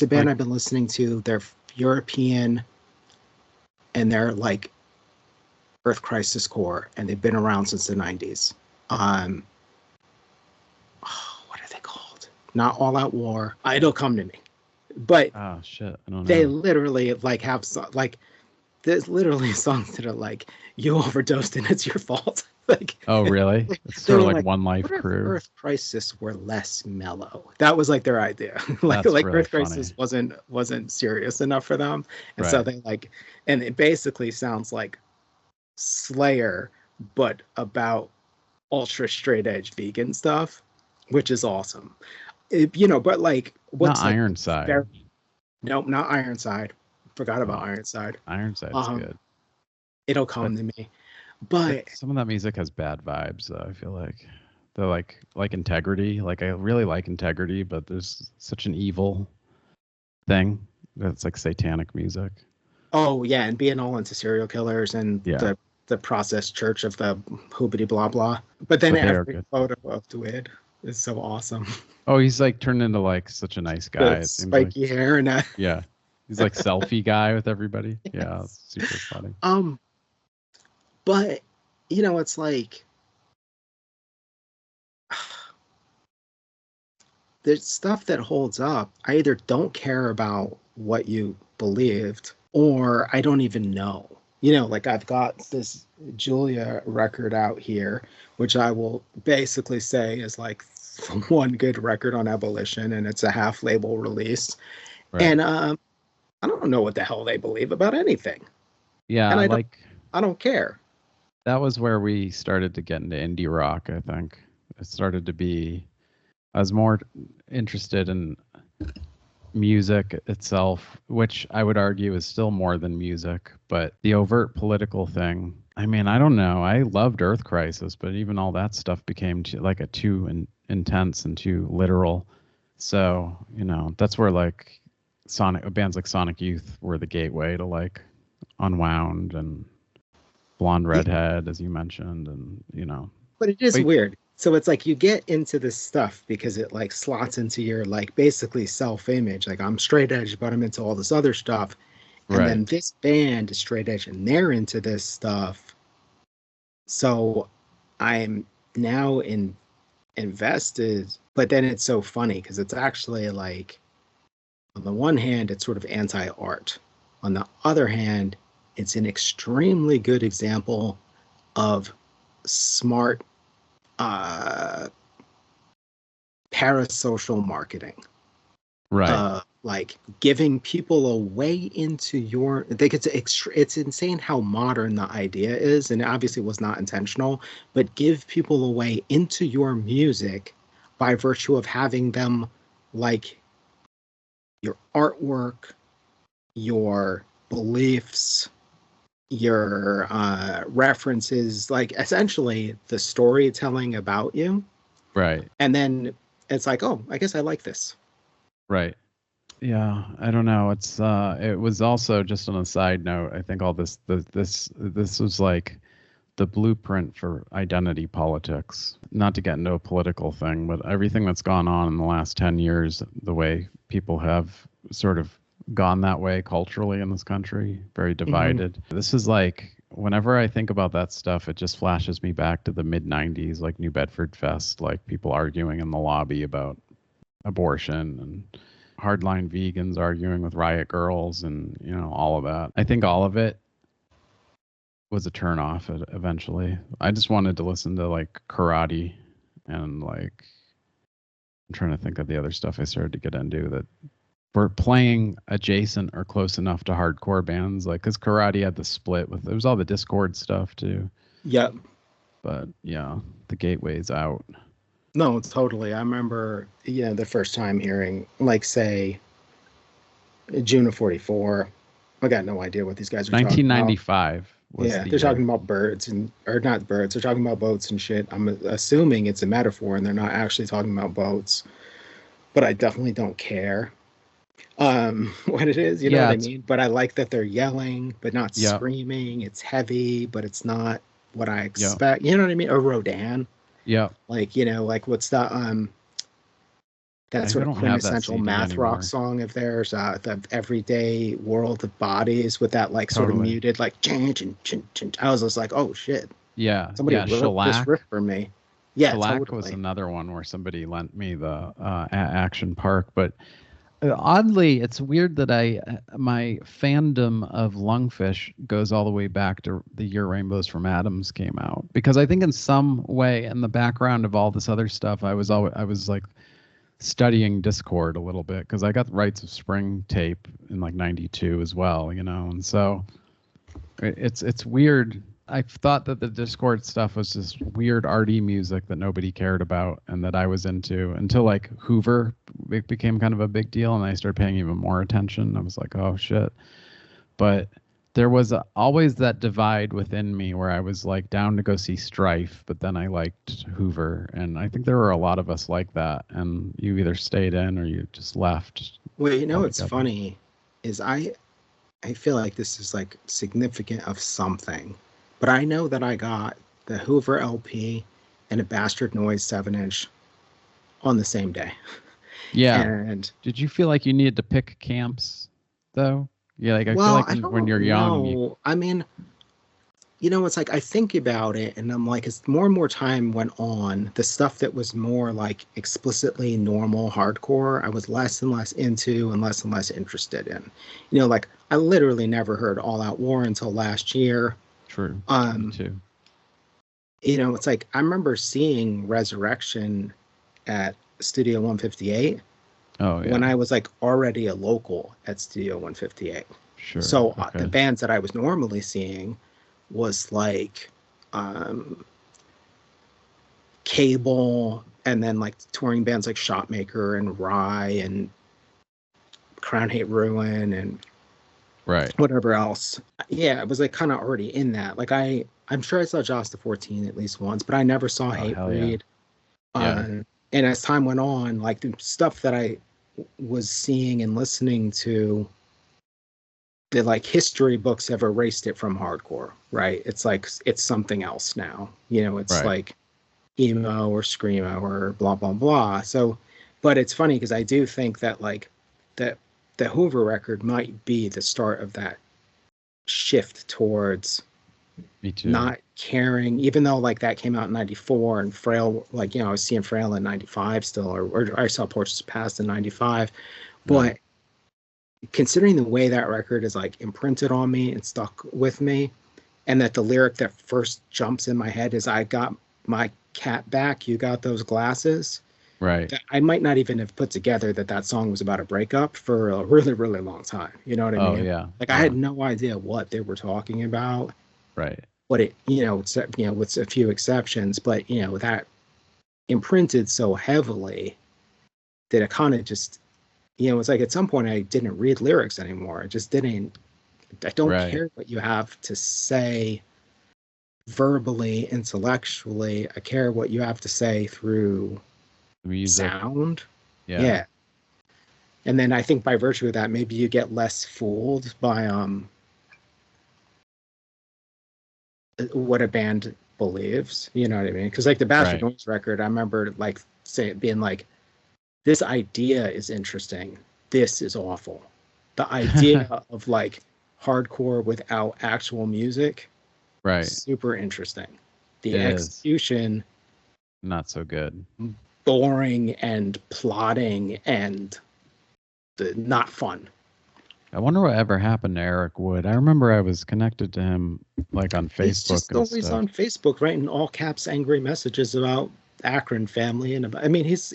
A: band I've been listening to? They're European and they're like Earth Crisis core, and they've been around since the 90s. What are they called? Not All Out War. It'll come to me. But
B: oh shit, I don't know.
A: They literally like have like there's literally songs that are like, you overdosed and it's your fault. Like,
B: oh really? It's sort of like One Life Crew.
A: Earth Crisis were less mellow. That was like their idea. like
B: really
A: Earth
B: funny.
A: Crisis wasn't serious enough for them, and
B: right.
A: so they like, and it basically sounds like Slayer, but about ultra straight edge vegan stuff, which is awesome. You know, but like, what's
B: not like, Ironside?
A: Nope, not Ironside. Forgot about Ironside.
B: Ironside's good.
A: It'll come to me. But
B: some of that music has bad vibes, though. I feel like they're like Integrity. Like, I really like Integrity, but there's such an evil thing that's like satanic music.
A: Oh yeah, and being all into serial killers and the process church of the hoobity blah blah. But then every photo of Dwid is so awesome.
B: Oh, he's like turned into like such a nice guy.
A: It spiky like. Hair and
B: yeah, he's like selfie guy with everybody. Yes. Yeah, it's super funny.
A: But you know, it's like there's stuff that holds up. I either don't care about what you believed, or I don't even know. You know, like I've got this Julia record out here, which I will basically say is like one good record on Ebullition, and it's a half label release. Right. And I don't know what the hell they believe about anything.
B: Yeah,
A: and I don't care.
B: That was where we started to get into indie rock, I think. I was more interested in music itself, which I would argue is still more than music, but the overt political thing, I mean, I don't know. I loved Earth Crisis, but even all that stuff became too intense and too literal. So, you know, that's where like bands like Sonic Youth were the gateway to like Unwound and Blonde Redhead, as you mentioned, and you know.
A: But it is weird. So it's like you get into this stuff because it like slots into your like basically self-image. Like, I'm straight edge, but I'm into all this other stuff. And then this band is straight edge and they're into this stuff. So I'm now invested. But then it's so funny because it's actually like, on the one hand, it's sort of anti-art. On the other hand, it's an extremely good example of smart parasocial marketing.
B: Right.
A: like giving people a way into your, like it's insane how modern the idea is, and it obviously was not intentional, but give people a way into your music by virtue of having them like your artwork, your beliefs, your references, like essentially the storytelling about you.
B: Right.
A: And then it's like, oh, I guess I like this.
B: Right. Yeah, I don't know. It's it was also, just on a side note, I think all this was like the blueprint for identity politics. Not to get into a political thing, but everything that's gone on in the last 10 years, the way people have sort of gone that way culturally in this country, very divided. Mm-hmm. This is like, whenever I think about that stuff, it just flashes me back to the mid 90s, like New Bedford Fest, like people arguing in the lobby about abortion, and hardline vegans arguing with riot girls, and all of that. I think all of it was a turnoff eventually. I just wanted to listen to like karate, and like I'm trying to think of the other stuff I started to get into that were playing adjacent or close enough to hardcore bands, like, because karate had the split with, there was all the Discord stuff too.
A: Yep.
B: But yeah, the gateway's out.
A: No, totally. I remember, the first time hearing, like, say, June of '44. I got no idea what these guys are
B: 1995.
A: Talking about. They're talking about birds, or not birds. They're talking about boats and shit. I'm assuming it's a metaphor and they're not actually talking about boats. But I definitely don't care what it is. You know what I mean? But I like that they're yelling, but not screaming. It's heavy, but it's not what I expect. You know what I mean? Or Rodin.
B: Yeah.
A: Like, like what's the that sort of quintessential math rock song of theirs, the Everyday World of Bodies, with that like sort of muted like chin, chin, chin, chin. I was just like, oh shit.
B: Yeah.
A: Somebody wrote this riff for me. Yeah.
B: Shellac
A: totally.
B: Was another one where somebody lent me the Action Park, but oddly, it's weird that my fandom of Lungfish goes all the way back to the year Rainbows from Adams came out, because I think in some way, in the background of all this other stuff, I was like studying Discord a little bit, because I got the Rites of Spring tape in like '92 as well, and so it's weird. I thought that the Discord stuff was just weird arty music that nobody cared about and that I was into, until like Hoover became kind of a big deal, and I started paying even more attention. I was like, oh shit. But there was always that divide within me where I was like down to go see Strife, but then I liked Hoover, and I think there were a lot of us like that, and you either stayed in or you just left.
A: Well, what's funny is I feel like this is like significant of something. But I know that I got the Hoover LP and a Bastard Noise 7-inch on the same day.
B: Yeah.
A: And
B: did you feel like you needed to pick camps, though? Yeah, like I feel like when you're young.
A: I mean, it's like I think about it, and I'm like, as more and more time went on, the stuff that was more like explicitly normal hardcore, I was less and less into and less interested in. Like I literally never heard All Out War until last year.
B: True. Me too.
A: It's like I remember seeing Resurrection at Studio 158.
B: Oh, yeah.
A: When I was like already a local at Studio 158.
B: Sure.
A: So the bands that I was normally seeing was like Cable, and then like touring bands like Shotmaker and Rye and Crown Hate Ruin and whatever else. Yeah, it was like kind of already in that. Like I'm sure I saw Joss the 14 at least once, but I never saw Hate Breed. And as time went on, like the stuff that I was seeing and listening to, the like history books have erased it from hardcore, right? It's like it's something else now. It's like emo or screamo or blah blah blah. So, but it's funny because I do think that like that the Hoover record might be the start of that shift towards not caring, even though like that came out in '94 and Frail, like, I was seeing Frail in '95 still, or I saw Portraits Past in '95. But considering the way that record is like imprinted on me and stuck with me, and that the lyric that first jumps in my head is, I got my cat back, you got those glasses.
B: Right.
A: that I might not even have put together that song was about a breakup for a really, really long time. You know what I
B: Oh
A: mean?
B: yeah.
A: Like I
B: Yeah.
A: had no idea what they were talking about.
B: Right.
A: But it, with a few exceptions, but that imprinted so heavily that it kind of just, it's like at some point I didn't read lyrics anymore. I just didn't. I don't
B: Right.
A: care what you have to say verbally, intellectually. I care what you have to say through
B: Music.
A: sound.
B: Yeah.
A: And then I think by virtue of that, maybe you get less fooled by what a band believes. You know what I mean? Because like the Bastard
B: Right.
A: Noise record, I remember like being like, this idea is interesting. This is awful. The idea of like hardcore without actual music,
B: Right.
A: super interesting. The
B: It is.
A: execution,
B: Not so good.
A: boring and plotting and not fun.
B: I wonder what ever happened to Eric Wood. I remember I was connected to him like on Facebook.
A: He's just
B: and
A: always
B: stuff.
A: on Facebook writing all caps angry messages about Akron family and about, he's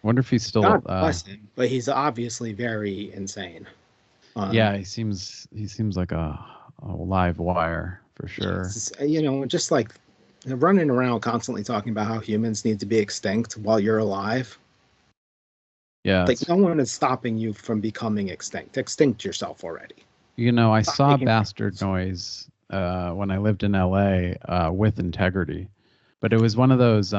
B: Wonder if he's still.
A: God bless him, but he's obviously very insane.
B: Yeah, he seems like a live wire for sure.
A: Just like running around constantly talking about how humans need to be extinct while you're alive.
B: Yeah,
A: like no one is stopping you from becoming extinct. Extinct yourself already.
B: I saw Bastard Noise when I lived in LA with Integrity, but it was one of those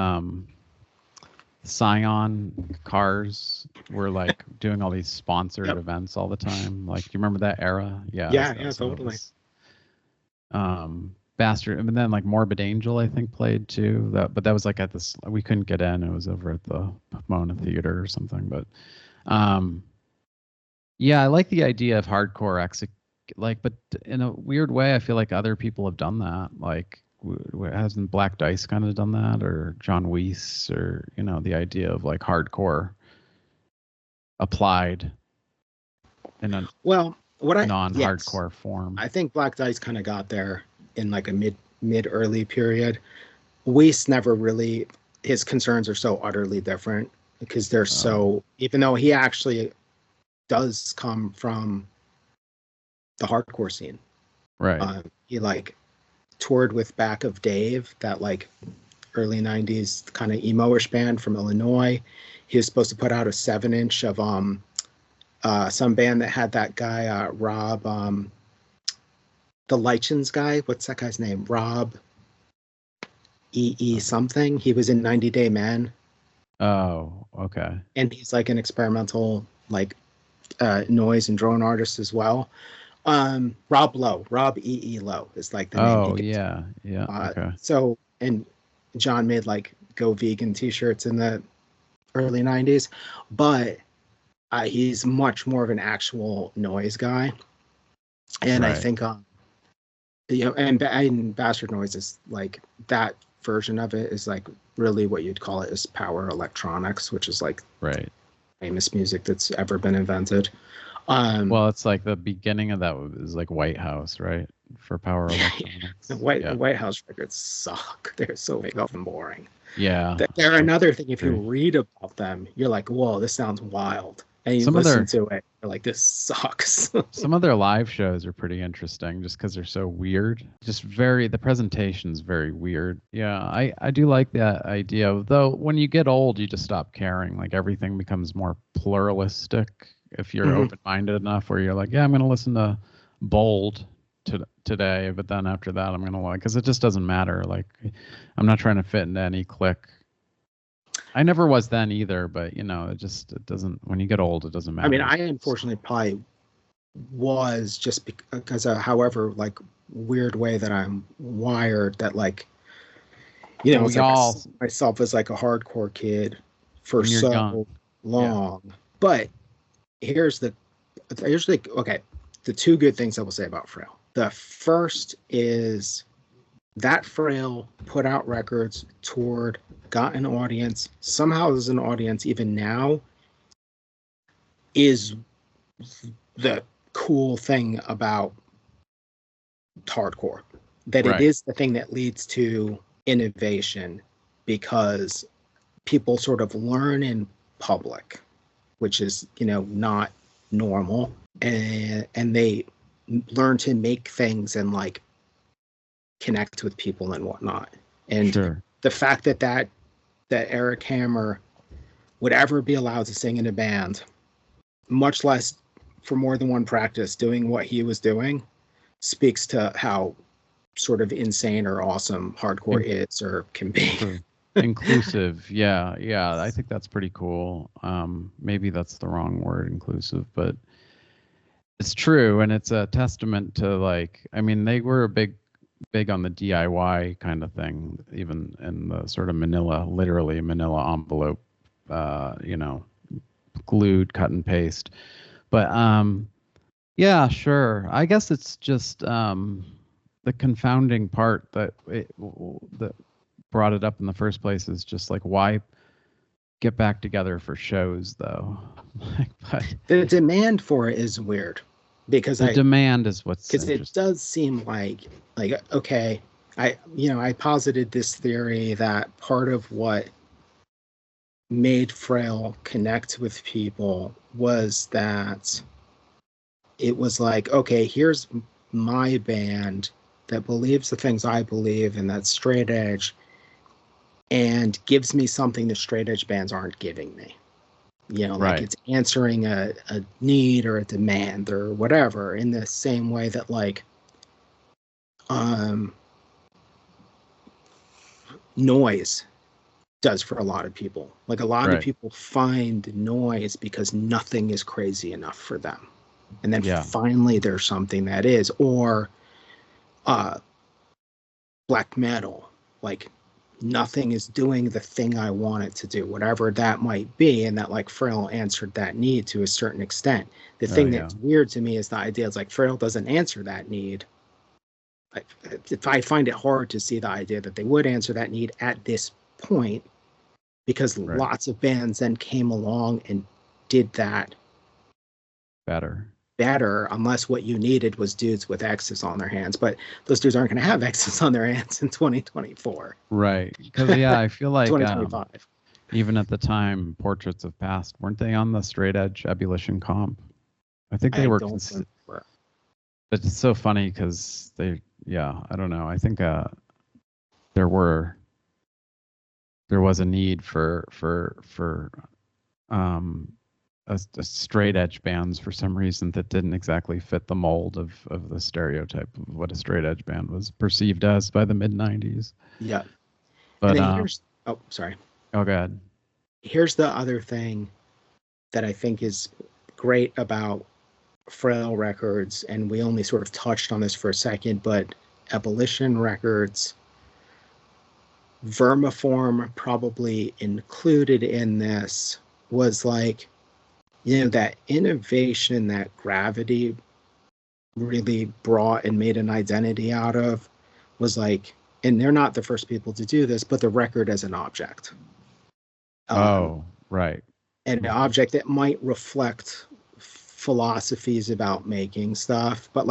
B: Scion cars were like doing all these sponsored events all the time. Like, do you remember that era?
A: Yeah, totally.
B: Bastard, and then like Morbid Angel, I think, played too. But that was like at this. We couldn't get in. It was over at the Pomona Theater or something. But yeah, I like the idea of hardcore but in a weird way, I feel like other people have done that. Like, hasn't Black Dice kind of done that, or John Wiese, or the idea of like hardcore applied in a non-hardcore form.
A: I think Black Dice kind of got there in like a mid early period. Weiss never really, his concerns are so utterly different because they're so, even though he actually does come from the hardcore scene.
B: Right.
A: He like toured with Back of Dave, that like early 90s kind of emo-ish band from Illinois. He was supposed to put out a 7-inch of some band that had that guy Rob, the Lichens guy. What's that guy's name? Rob E something. He was in 90 Day Man.
B: Oh, okay.
A: And he's like an experimental like noise and drone artist as well. Rob E Lowe is like the name.
B: Oh yeah. Okay.
A: So, and John made like Go Vegan t-shirts in the early 90s, but he's much more of an actual noise guy. And right. I think and Bastard Noise is like, that version of it is like really what you'd call it is power electronics, which is like
B: right
A: famous music that's ever been invented.
B: Well, it's like the beginning of that is like White House, right? For power electronics.
A: White House records suck. They're so big and boring.
B: Yeah.
A: They're another thing. If you read about them, you're like, whoa, this sounds wild. And you listen to it, you're like, this sucks.
B: Some of their live shows are pretty interesting just because they're so weird. The presentation's very weird. Yeah, I do like that idea. Though when you get old, you just stop caring. Like everything becomes more pluralistic if you're open-minded enough where you're like, yeah, I'm going to listen to Bold today, but then after that, I'm going to like, because it just doesn't matter. Like, I'm not trying to fit into any clique. I never was then either, but it doesn't, when you get old, it doesn't matter.
A: I mean, I unfortunately probably was just because of however like weird way that I'm wired, that like, it's like myself as like a hardcore kid for so long. Yeah. But here's the two good things I will say about Frail. The first is that Frail put out records, toured, got an audience. Somehow there's an audience even now is the cool thing about hardcore. That It is the thing that leads to innovation, because people sort of learn in public, which is, not normal, and they learn to make things and like connect with people and whatnot. And
B: Sure.
A: the fact that Eric Hammer would ever be allowed to sing in a band, much less for more than one practice, doing what he was doing, speaks to how sort of insane or awesome hardcore is or can be.
B: Sure. Inclusive. Yeah. I think that's pretty cool. Maybe that's the wrong word, inclusive, but it's true. And it's a testament to they were big on the DIY kind of thing, even in the sort of literally manila envelope, glued, cut and paste. But yeah, sure. I guess it's just the confounding part that brought it up in the first place is just like, why get back together for shows though? But
A: the demand for it is weird, because
B: the demand is what's
A: because it does seem like okay, I posited this theory that part of what made Frail connect with people was that it was like, okay, here's my band that believes the things I believe, and that's straight edge, and gives me something the straight edge bands aren't giving me.
B: Right.
A: It's answering a need or a demand or whatever, in the same way that noise does for a lot of people. Like, a lot of people find noise because nothing is crazy enough for them. And then finally there's something that is, or black metal, like nothing is doing the thing I want it to do, whatever that might be, and that Frail answered that need to a certain extent. The thing that's weird to me is the idea is Frail doesn't answer that need. If I find it hard to see the idea that they would answer that need at this point, because lots of bands then came along and did that better, unless what you needed was dudes with X's on their hands. But those dudes aren't going to have X's on their hands in 2024.
B: Right. Because, I feel like
A: 2025.
B: Even at the time, Portraits of Past, weren't they on the straight edge Ebullition comp? I think they were. But it's so funny because I don't know. I think there was a need for a straight edge bands for some reason that didn't exactly fit the mold of the stereotype of what a straight edge band was perceived as by the mid 90s.
A: Yeah.
B: But
A: sorry.
B: Oh, go ahead.
A: Here's the other thing that I think is great about Frail Records, and we only sort of touched on this for a second, but Ebullition Records, Vermiform probably included in this, was that innovation that Gravity really brought and made an identity out of was and they're not the first people to do this, but the record as an object.
B: Right.
A: And an object that might reflect philosophies about making stuff, but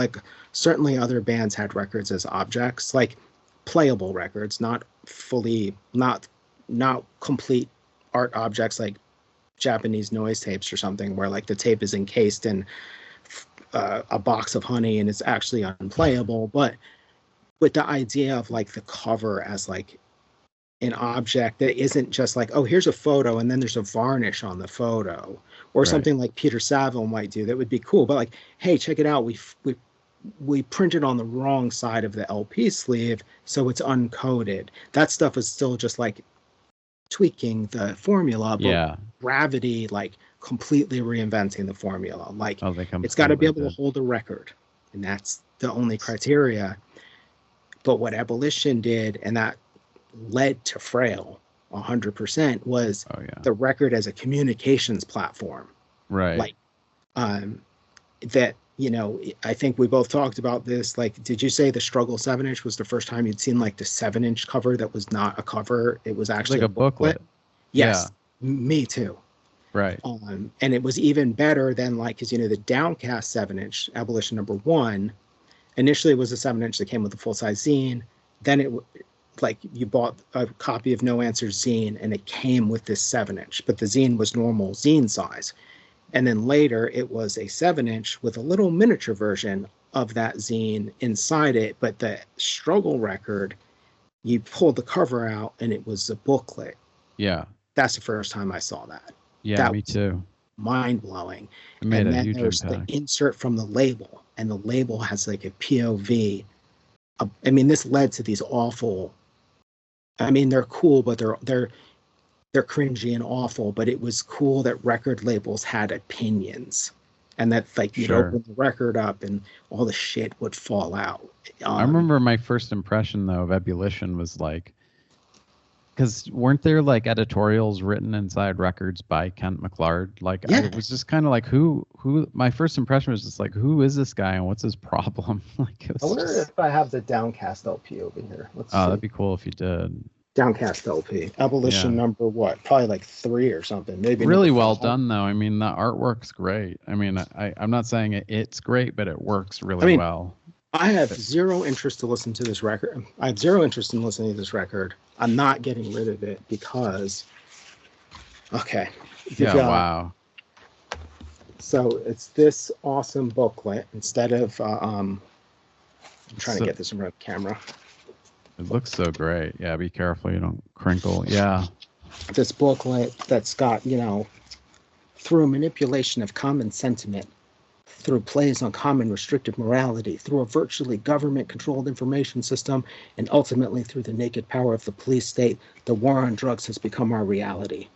A: certainly other bands had records as objects, playable records, not complete art objects like Japanese noise tapes or something, where the tape is encased in a box of honey and it's actually unplayable, but with the idea of the cover as an object that isn't just here's a photo and then there's a varnish on the photo, or something like Peter Saville might do that would be cool, but hey, check it out, we printed on the wrong side of the LP sleeve, so it's uncoded. That stuff is still just tweaking the formula, but Gravity completely reinventing the formula. It's got to be able to hold a record, and that's the only criteria. But what Ebullition did, and that led to Frail 100%, was the record as a communications platform.
B: Right.
A: That, I think we both talked about this. Did you say the Struggle 7-inch was the first time you'd seen the 7-inch cover that was not a cover? It was actually
B: a booklet.
A: Yes, me too.
B: Right.
A: And it was even better than because the Downcast 7-inch, Ebullition #1, initially it was a 7-inch that came with a full-size zine. Then it like you bought a copy of No Answer zine and it came with this 7-inch, but the zine was normal zine size. And then later it was a 7-inch with a little miniature version of that zine inside it. But the struggle record, you pulled the cover out and it was a booklet.
B: Yeah.
A: That's the first time I saw that.
B: Yeah,
A: that
B: me too.
A: Mind blowing.
B: It made
A: and
B: a
A: then
B: huge
A: there's
B: impact.
A: the insert from the label, and the label has like a POV. I mean, this led to these awful. I mean, they're cool, but they're cringy and awful. But it was cool that record labels had opinions, and that like you'd
B: Sure.
A: open the record up and all the shit would fall out.
B: I remember my first impression though of Ebullition was like, because weren't there like editorials written inside records by Kent McLard? Like,
A: Yeah.
B: it was just kind of like who. My first impression was just like, who is this guy and what's his problem? Like, it
A: I
B: was
A: wonder
B: just,
A: if I have the Downcast LP over here. Let's see.
B: that'd be cool if you did.
A: Downcast LP. Ebullition number what? Probably like 3 or something. Maybe
B: Really
A: number
B: well
A: 5.
B: done though. I mean, the artwork's great. I mean, I'm not saying it's great, but it works really well.
A: I have zero interest to listen to this record. I have zero interest in listening to this record. I'm not getting rid of it because, okay.
B: Yeah, wow.
A: So it's this awesome booklet instead of, I'm trying to get this in front of the camera.
B: It looks so great. Yeah, be careful you don't crinkle. Yeah.
A: This booklet that's got, you know, through manipulation of common sentiment, through plays on common restrictive morality, through a virtually government-controlled information system, and ultimately through the naked power of the police state, the war on drugs has become our reality.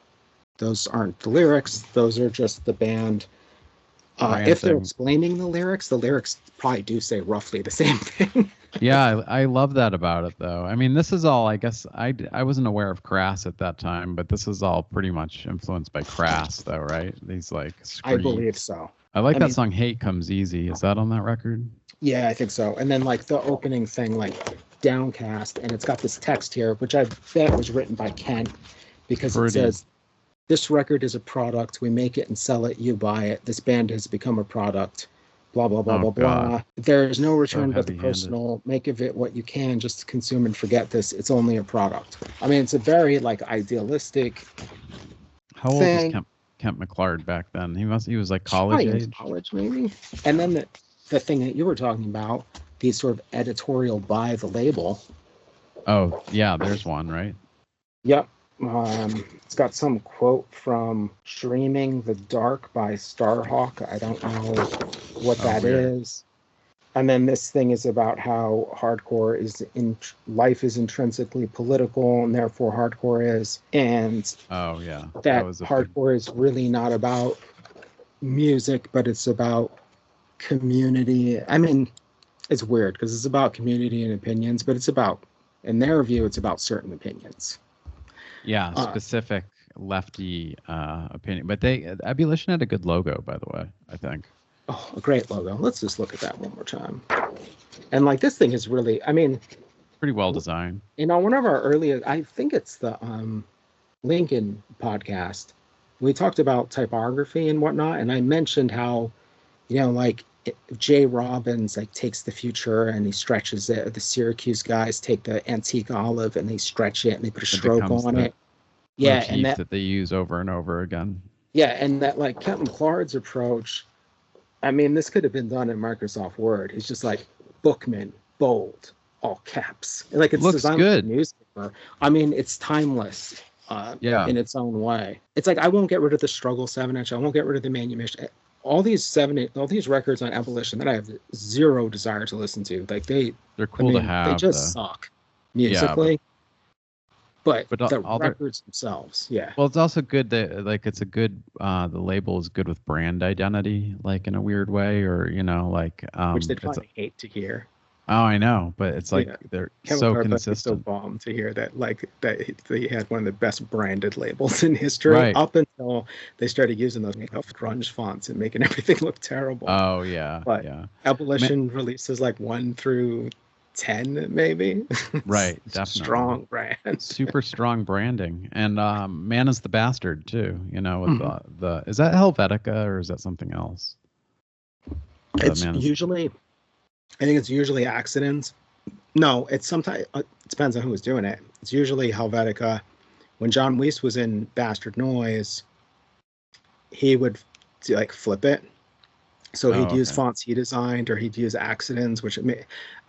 A: Those aren't the lyrics. Those are just the band. If they're explaining the lyrics probably do say roughly the same thing.
B: Yeah, I love that about it, though. I mean, this is all, I guess, I wasn't aware of Crass at that time, but this is all pretty much influenced by Crass, though, right? These, like,
A: I believe so.
B: I mean, song Hate Comes Easy. Is that on that record?
A: Yeah, I think so. And then like the opening thing, like Downcast, and it's got this text here, which I bet was written by Ken, because it says, "This record is a product. We make it and sell it. You buy it. This band has become a product. Blah, blah, blah, blah, blah. There is no return but the personal. Make of it what you can. Just consume and forget this. It's only a product." I mean, it's a very like idealistic
B: How old was Kent McLard back then? He was like college age.
A: College maybe. And then the thing that you were talking about, the sort of editorial by the label.
B: Oh yeah, there's one, right?
A: Yep. It's got some quote from Streaming the Dark by Starhawk. I don't know what that is. And then this thing is about how hardcore life is intrinsically political, and therefore hardcore is. And that hardcore is really not about music, but it's about community. I mean, it's weird because it's about community and opinions, but it's about, in their view, it's about certain opinions.
B: Yeah, specific lefty opinion. But Ebullition had a good logo, by the way, I think.
A: Oh, a great logo. Let's just look at that one more time. And like this thing is really, I mean,
B: pretty well designed.
A: You know, one of our earlier, I think it's the Lincoln podcast, we talked about typography and whatnot, and I mentioned how, you know, like Jay Robbins like takes the future and he stretches it. The Syracuse guys take the antique olive and they stretch it and they put a stroke on it. Yeah, and
B: that they use over and over again.
A: Yeah, and that like Kent McLard's approach. I mean, this could have been done in Microsoft Word. He's just like Bookman, bold, all caps. Like it's
B: looks good.
A: Newspaper. I mean, it's timeless. In its own way. It's like I won't get rid of the Struggle 7-inch. I won't get rid of the Manumission. All these records on Ebullition that I have zero desire to listen to. Like they're cool to have. They just suck musically. But the records themselves, yeah.
B: Well, it's also good that like it's a good. The label is good with brand identity, like in a weird way, or you know, like
A: which they probably hate to hear.
B: Oh, I know, but it's like they're so consistent.
A: So bombed to hear that, like that they had one of the best branded labels in history up until they started using those grunge fonts and making everything look terrible.
B: Oh yeah,
A: but Ebullition releases like 1 through 10 maybe.
B: Right, definitely
A: strong brand.
B: Super strong branding, and Man is the Bastard too. You know, with the is that Helvetica or is that something else?
A: It's usually. I think it's usually Accidents, No, it's sometimes it depends on who was doing it. It's usually Helvetica. When John Wiese was in Bastard Noise, he would like flip it. So he'd use fonts he designed, or he'd use accidents, which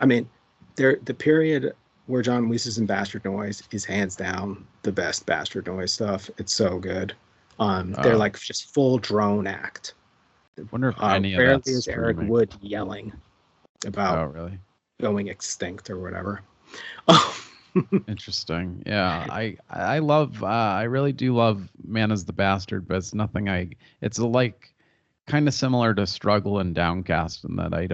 A: I mean, the period where John Wiese is in Bastard Noise is hands down the best Bastard Noise stuff. It's so good. They're like just full drone act.
B: I wonder if any of
A: rarely
B: that's
A: is Eric
B: streaming.
A: Wood yelling about
B: really
A: going extinct or whatever.
B: Interesting. Yeah, I love I really do love Man is the Bastard, but it's nothing it's like kind of similar to Struggle and Downcast in that I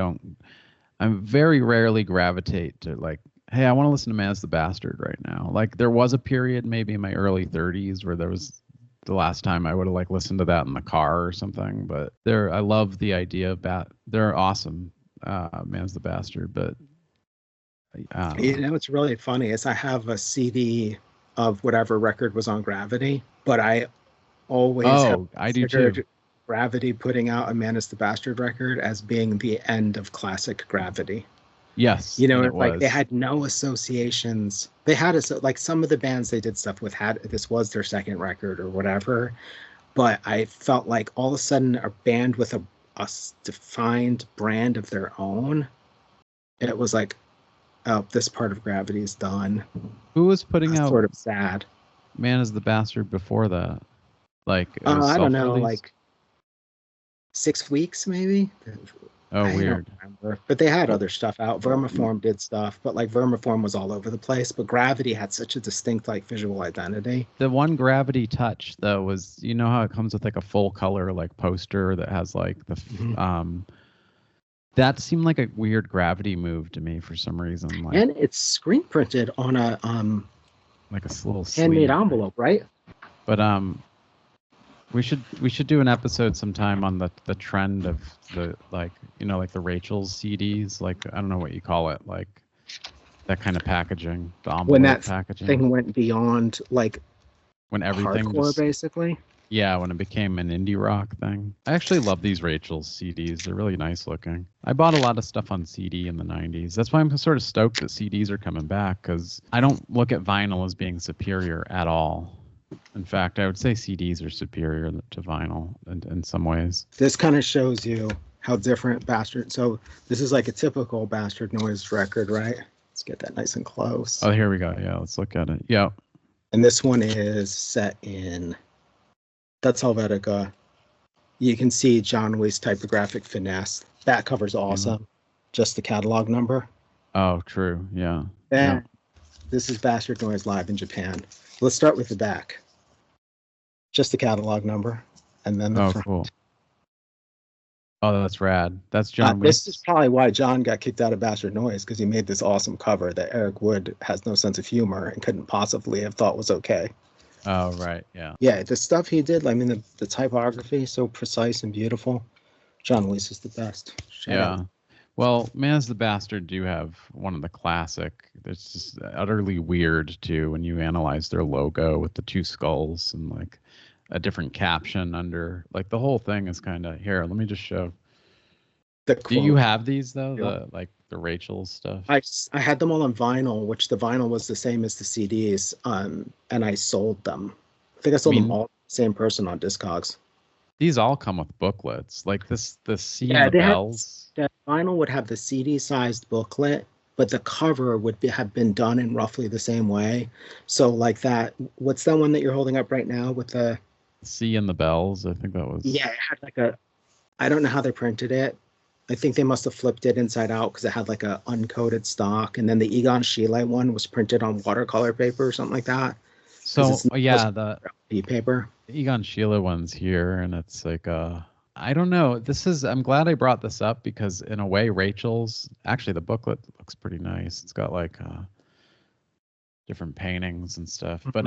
B: very rarely gravitate to like, hey, I want to listen to Man is the Bastard right now. Like there was a period maybe in my early 30s where there was the last time I would have like listened to that in the car or something, but I love the idea of they're awesome. Man's the Bastard, but
A: you know what's really funny is I have a CD of whatever record was on Gravity, but I always
B: I do too.
A: Gravity putting out a Man is the Bastard record as being the end of classic Gravity.
B: Yes,
A: you know, like they had no associations. They had like some of the bands they did stuff with had this was their second record or whatever, but I felt like all of a sudden a band with a defined brand of their own, it was like, oh, this part of Gravity is done.
B: Who was putting out
A: sort of sad
B: Man is the Bastard before that? Like
A: I don't know, like 6 weeks maybe.
B: Weird.
A: But they had other stuff out. Vermiform did stuff, but like Vermiform was all over the place. But Gravity had such a distinct like visual identity.
B: The one Gravity touch though was, you know how it comes with like a full color like poster that has like the that seemed like a weird Gravity move to me for some reason. Like,
A: and it's screen printed on a
B: like a little
A: handmade envelope, right?
B: But we should do an episode sometime on the trend of the like, you know, like the Rachel's CDs, like I don't know what you call it, like that kind of packaging, the envelope
A: when that
B: packaging
A: thing went beyond like
B: when everything
A: hardcore basically.
B: Yeah, when it became an indie rock thing. I actually love these Rachel's CDs. They're really nice looking. I bought a lot of stuff on CD in the 90s. That's why I'm sort of stoked that CDs are coming back, because I don't look at vinyl as being superior at all. In fact, I would say CDs are superior to vinyl in some ways.
A: This kind of shows you how different Bastard. So this is like a typical Bastard Noise record, right? Let's get that nice and close.
B: Oh, here we go. Yeah, let's look at it. Yeah.
A: And this one is set in... That's Helvetica. You can see John Wiese typographic finesse. That cover's awesome. Just the catalog number.
B: Oh, true. Yeah.
A: And this is Bastard Noise live in Japan. Let's start with the back. Just the catalog number, and then the front.
B: Cool. Oh, that's rad. That's John Wiese.
A: This is probably why John got kicked out of Bastard Noise, because he made this awesome cover that Eric Wood has no sense of humor and couldn't possibly have thought was okay.
B: Oh, right. Yeah.
A: Yeah, the stuff he did, I mean, the typography, so precise and beautiful. John Wiese is the best. Shout out.
B: Well, Man's the Bastard do have one of the classic. It's just utterly weird, too, when you analyze their logo with the two skulls and, like, a different caption under. Like, the whole thing is kind of... Here, let me just show. Do you have these, though? Yeah. The Rachel's stuff?
A: I had them all on vinyl, which the vinyl was the same as the CDs, and I sold them. I think I sold them all to the same person on Discogs.
B: These all come with booklets. Like the C and the bells.
A: The vinyl would have the CD-sized booklet, but the cover would have been done in roughly the same way. So like that, what's that one that you're holding up right now with the...
B: C and the bells? I think that was...
A: Yeah, it had like a... I don't know how they printed it. I think they must have flipped it inside out because it had like a uncoated stock, and then the Egon Schiele one was printed on watercolor paper or something like that.
B: So yeah, the
A: paper
B: Egon Schiele one's here, and it's like I don't know. I'm glad I brought this up because in a way, Rachel's actually the booklet looks pretty nice. It's got like different paintings and stuff, but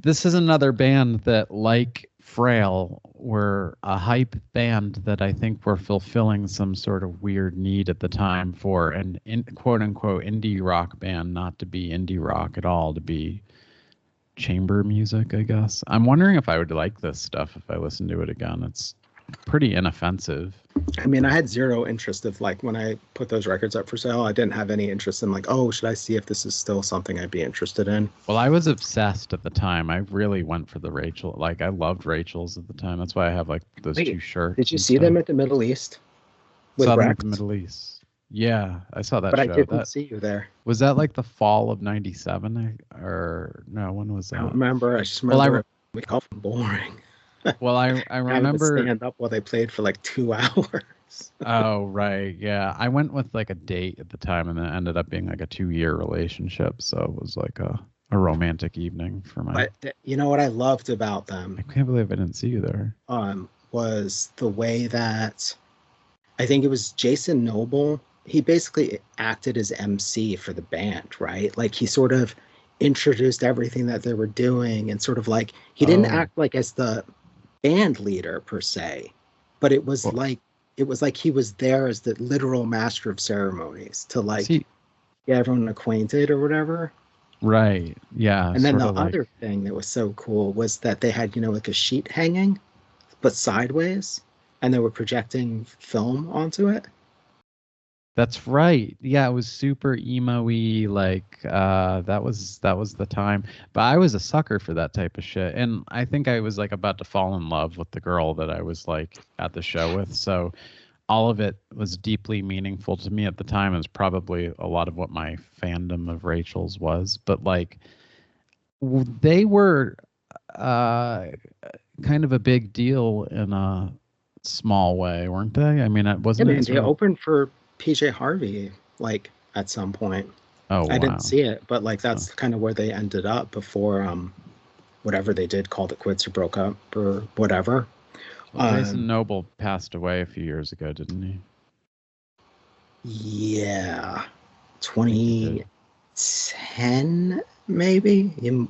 B: this is another band that, like Frail, were a hype band that I think were fulfilling some sort of weird need at the time for an quote unquote indie rock band not to be indie rock at all, to be chamber music, I guess. I'm wondering if I would like this stuff if I listened to it again. It's pretty inoffensive.
A: I mean, I had zero interest of like when I put those records up for sale, I didn't have any interest in like, oh, should I see if this is still something I'd be interested in?
B: Well, I was obsessed at the time. I really went for the Rachel. Like, I loved Rachel's at the time. That's why I have like those two shirts.
A: Did you see them at the Middle East?
B: Saw them at the Middle East. Yeah, I saw that
A: but
B: show.
A: I didn't see you there.
B: Was that like the fall of '97? Or no, when was that?
A: I don't remember. I just remember we called them boring.
B: Well, I remember
A: stand up while they played for like 2 hours.
B: Oh, right. Yeah. I went with like a date at the time, and then it ended up being like a 2-year relationship. So it was like a romantic evening for my.
A: But you know what I loved about them?
B: I can't believe I didn't see you there.
A: Was the way that I think it was Jason Noble. He basically acted as MC for the band, right? Like he sort of introduced everything that they were doing, and sort of like he didn't act like as the band leader per se, but it was like he was there as the literal master of ceremonies to like get everyone acquainted or whatever.
B: Right. Yeah.
A: And then the other thing that was so cool was that they had, like a sheet hanging, but sideways, and they were projecting film onto it.
B: That's right. Yeah, it was super emo-y, like that was the time. But I was a sucker for that type of shit. And I think I was like about to fall in love with the girl that I was like at the show with. So all of it was deeply meaningful to me at the time. It was probably a lot of what my fandom of Rachel's was. But like they were kind of a big deal in a small way, weren't they? I mean, it wasn't.
A: Yeah, they opened for PJ Harvey, like at some point.
B: Oh, wow.
A: I didn't see it, but like that's kind of where they ended up before whatever they did, called it quits or broke up or whatever.
B: Well, Jason Noble passed away a few years ago, didn't he?
A: Yeah, 2010 maybe.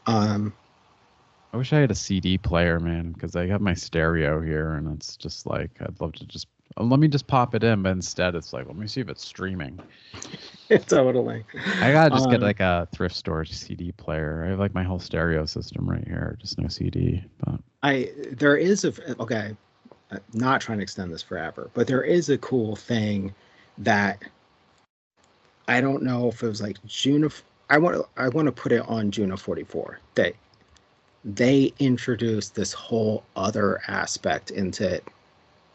B: I wish I had a CD player, man, because I have my stereo here, and it's just like I'd love to just. Let me just pop it in, but instead it's like, let me see if it's streaming.
A: Totally.
B: I gotta just get like a thrift store CD player. I have like my whole stereo system right here, just no CD. But
A: there is not trying to extend this forever, but there is a cool thing that I don't know if it was like June of. I want to put it on June of 44. They introduced this whole other aspect into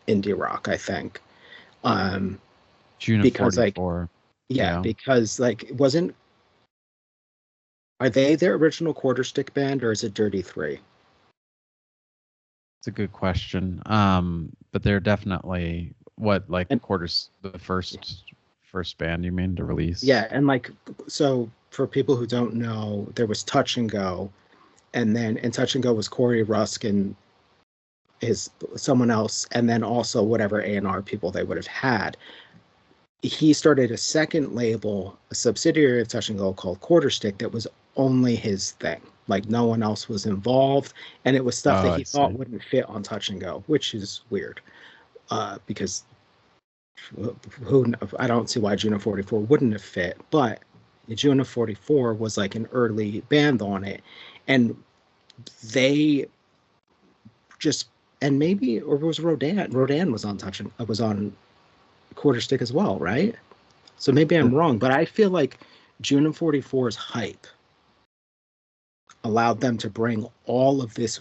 A: indie rock, I think.
B: June of 44.
A: Because like are they their original Quarter Stick band, or is it Dirty Three?
B: It's a good question. But they're definitely the first band you mean to release.
A: Yeah, and like so for people who don't know, there was Touch and Go, and then in Touch and Go was Corey Rusk and someone else, and then also whatever A&R people they would have had. He started a second label, a subsidiary of Touch and Go called Quarter Stick, that was only his thing. Like no one else was involved, and it was stuff that he thought wouldn't fit on Touch and Go, which is weird, because I don't see why June of 44 wouldn't have fit. But June of 44 was like an early band on it, and they just. And maybe, or it was Rodan. Rodan was on was on Quarter Stick as well, right? So maybe I'm wrong, but I feel like June of 44's hype allowed them to bring all of this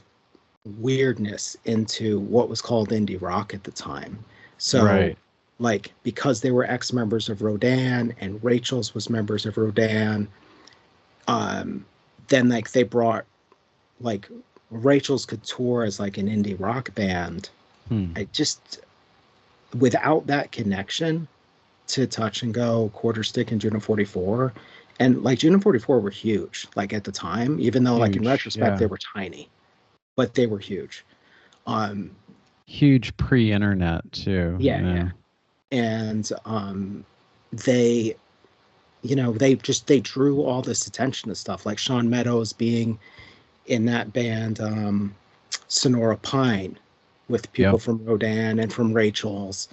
A: weirdness into what was called indie rock at the time. So, like, because they were ex-members of Rodan, and Rachel's was members of Rodan, then like they brought like. Rachel's could tour as like an indie rock band. I just, without that connection to Touch and Go, Quarter Stick, and June of 44, and like June of 44 were huge, like at the time, even though like in retrospect they were tiny, but they were huge.
B: Huge pre-internet too.
A: Yeah. And they drew all this attention to stuff, like Sean Meadows being in that band, Sonora Pine, with people from Rodan and from Rachel's.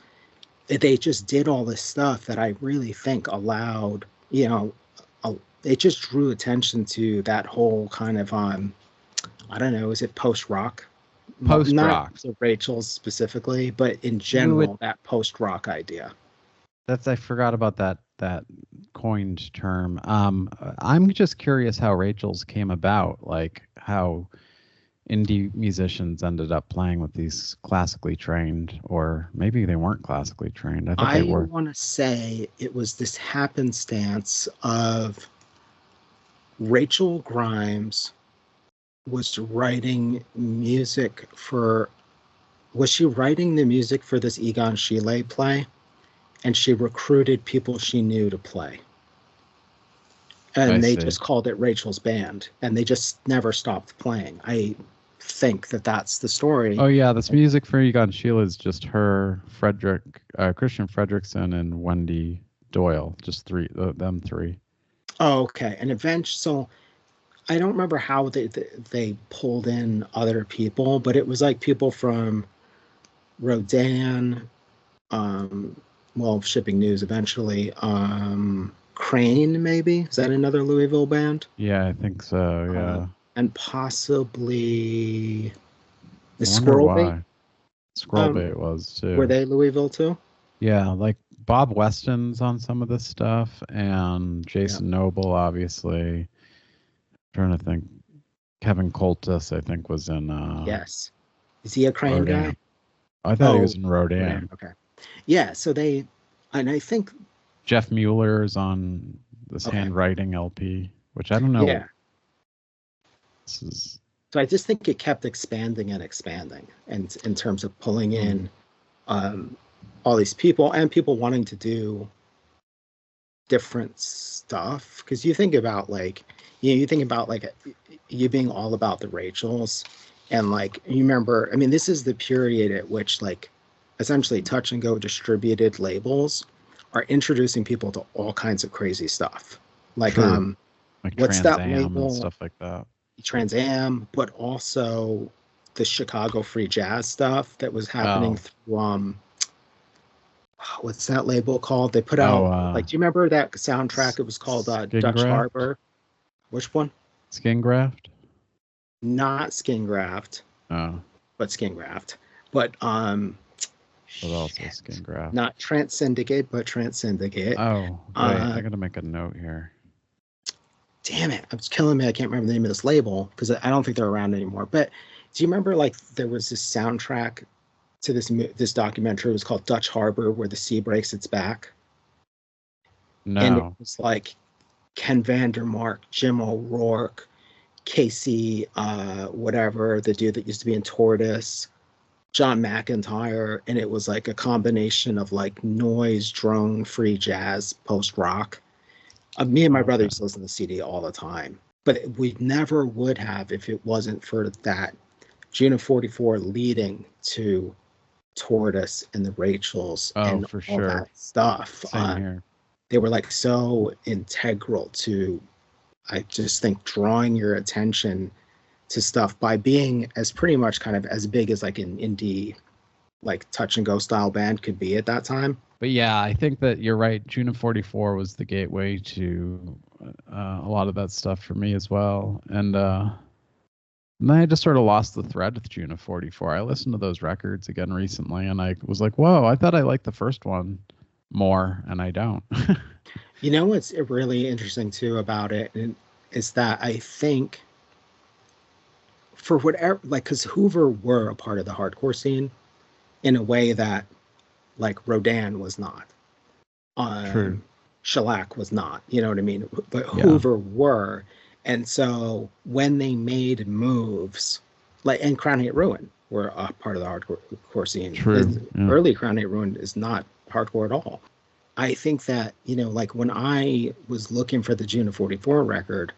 A: They just did all this stuff that I really think allowed, it just drew attention to that whole kind of, I don't know, is it post-rock
B: Post-rock.
A: Not the Rachel's specifically, but in general, that post-rock idea.
B: I forgot about that coined term. I'm just curious how Rachel's came about, like how indie musicians ended up playing with these classically trained, or maybe they weren't classically trained. I thought they were.
A: I want to say it was this happenstance of Rachel Grimes was writing music for. Was she writing the music for this Egon Schiele play? And she recruited people she knew to play. And they just called it Rachel's Band. And they just never stopped playing. I think that's the story.
B: Oh, yeah. This music for Egon Schiele is just her, Christian Fredrickson, and Wendy Doyle. Just them three.
A: Oh, okay. And eventually, so I don't remember how they pulled in other people, but it was like people from Rodan, Shipping News eventually. Crane, maybe? Is that another Louisville band?
B: Yeah, I think so, yeah.
A: And possibly the Squirrel Bait.
B: Squirrel Bait was, too.
A: Were they Louisville, too?
B: Yeah, like Bob Weston's on some of this stuff, and Jason Noble, obviously. I'm trying to think. Kevin Coltis, I think, was in...
A: yes. Is he a Crane
B: Rodan.
A: guy?
B: I thought he was in Rodan.
A: Okay. Yeah, so and I think
B: Jeff Mueller is on this handwriting LP, which I don't know.
A: Yeah.
B: So
A: I just think it kept expanding and expanding, and in terms of pulling in all these people and people wanting to do different stuff. Because you think about you being all about the Rachels, and you remember. I mean, this is the period at which essentially touch and go distributed labels are introducing people to all kinds of crazy stuff. What's that label?
B: And stuff like that.
A: Trans Am, but also the Chicago free jazz stuff that was happening through what's that label called? They put out do you remember that soundtrack? It was called Dutch Harbor. Which one?
B: Skin Graft?
A: Not Skin Graft.
B: Oh.
A: But Skin Graft. But
B: But also Skin Graft.
A: Not Trans Syndicate, but Trans Syndicate.
B: Oh, wait, I gotta make a note here.
A: Damn it, it's killing me. I can't remember the name of this label because I don't think they're around anymore. But do you remember there was this soundtrack to this documentary? It was called Dutch Harbor, where the sea breaks its back.
B: No.
A: And it was Ken Vandermark, Jim O'Rourke, Casey, whatever, the dude that used to be in Tortoise, John McIntyre, and it was a combination of noise, drone, free jazz, post rock. Me and my brother used to listen to the CD all the time, but we never would have if it wasn't for that June of '44 leading to Tortoise and the Rachels and
B: for
A: all
B: sure.
A: that stuff.
B: Same here.
A: They were so integral to, I just think, drawing your attention to stuff by being as pretty much kind of as big as an indie touch and go style band could be at that time.
B: But yeah, I think that you're right. June of '44 was the gateway to a lot of that stuff for me as well. And then I just sort of lost the thread with June of '44. I listened to those records again recently, and I was like, whoa, I thought I liked the first one more, and I don't.
A: You know what's really interesting too about it is that I think for whatever, because Hoover were a part of the hardcore scene in a way that Rodan was not.
B: True.
A: Shellac was not, you know what I mean? But Hoover were. And so when they made moves, and Crown Hate Ruin were a part of the hardcore scene.
B: True.
A: Early Crown Hate Ruin is not hardcore at all. I think that, when I was looking for the June of '44 record,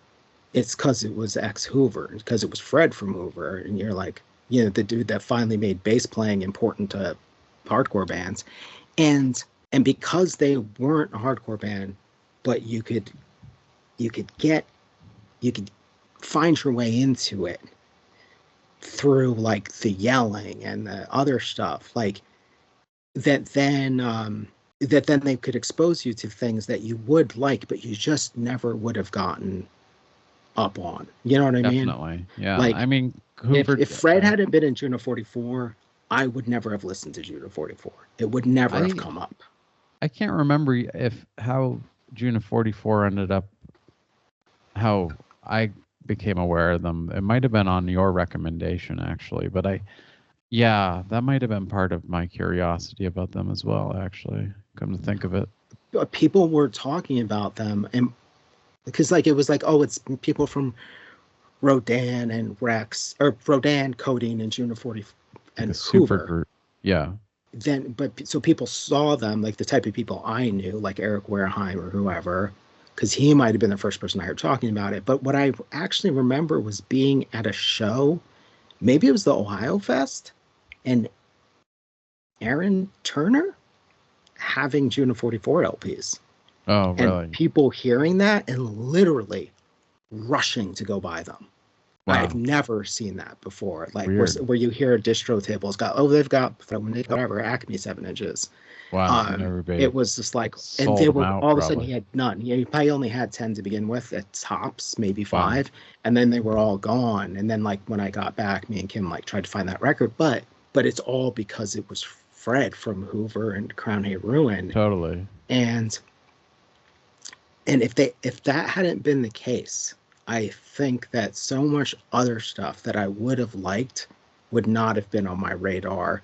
A: it's because it was ex-Hoover, because it was Fred from Hoover. And you're the dude that finally made bass playing important to hardcore bands. And because they weren't a hardcore band, but you could find your way into it through the yelling and the other stuff that then they could expose you to things that you would like, but you just never would have gotten up on. You know what I mean?
B: Definitely. Yeah.
A: Like,
B: I mean, Hoover.
A: if Fred hadn't been in Juno 44, I would never have listened to Juno 44. It would never have come up.
B: I can't remember how Juno 44 ended up, how I became aware of them. It might have been on your recommendation, actually, but that might have been part of my curiosity about them as well, actually, come to think of it.
A: People were talking about them, and because like it was like, oh, it's people from Rodan and Rex, or Rodan, Codeine, and Juno 40 and Hoover.
B: Group. Yeah.
A: Then, so people saw them, like the type of people I knew, like Eric Wareheim or whoever, because he might have been the first person I heard talking about it. But what I actually remember was being at a show, maybe it was the Ohio Fest, and Aaron Turner having Juno 44 LPs.
B: Oh, really?
A: And people hearing that and literally rushing to go buy them. Wow. I've never seen that before. Like where you hear a distro table's got, they've got whatever Acme 7-inches.
B: Wow.
A: It was just like, and they were all of a sudden he had none. He probably only had 10 to begin with at tops, maybe 5. Wow. And then they were all gone. And then like when I got back, me and Kim like tried to find that record, but it's all because it was Fred from Hoover and Crown Hay Ruin.
B: Totally.
A: And if that hadn't been the case, I think that so much other stuff that I would have liked would not have been on my radar.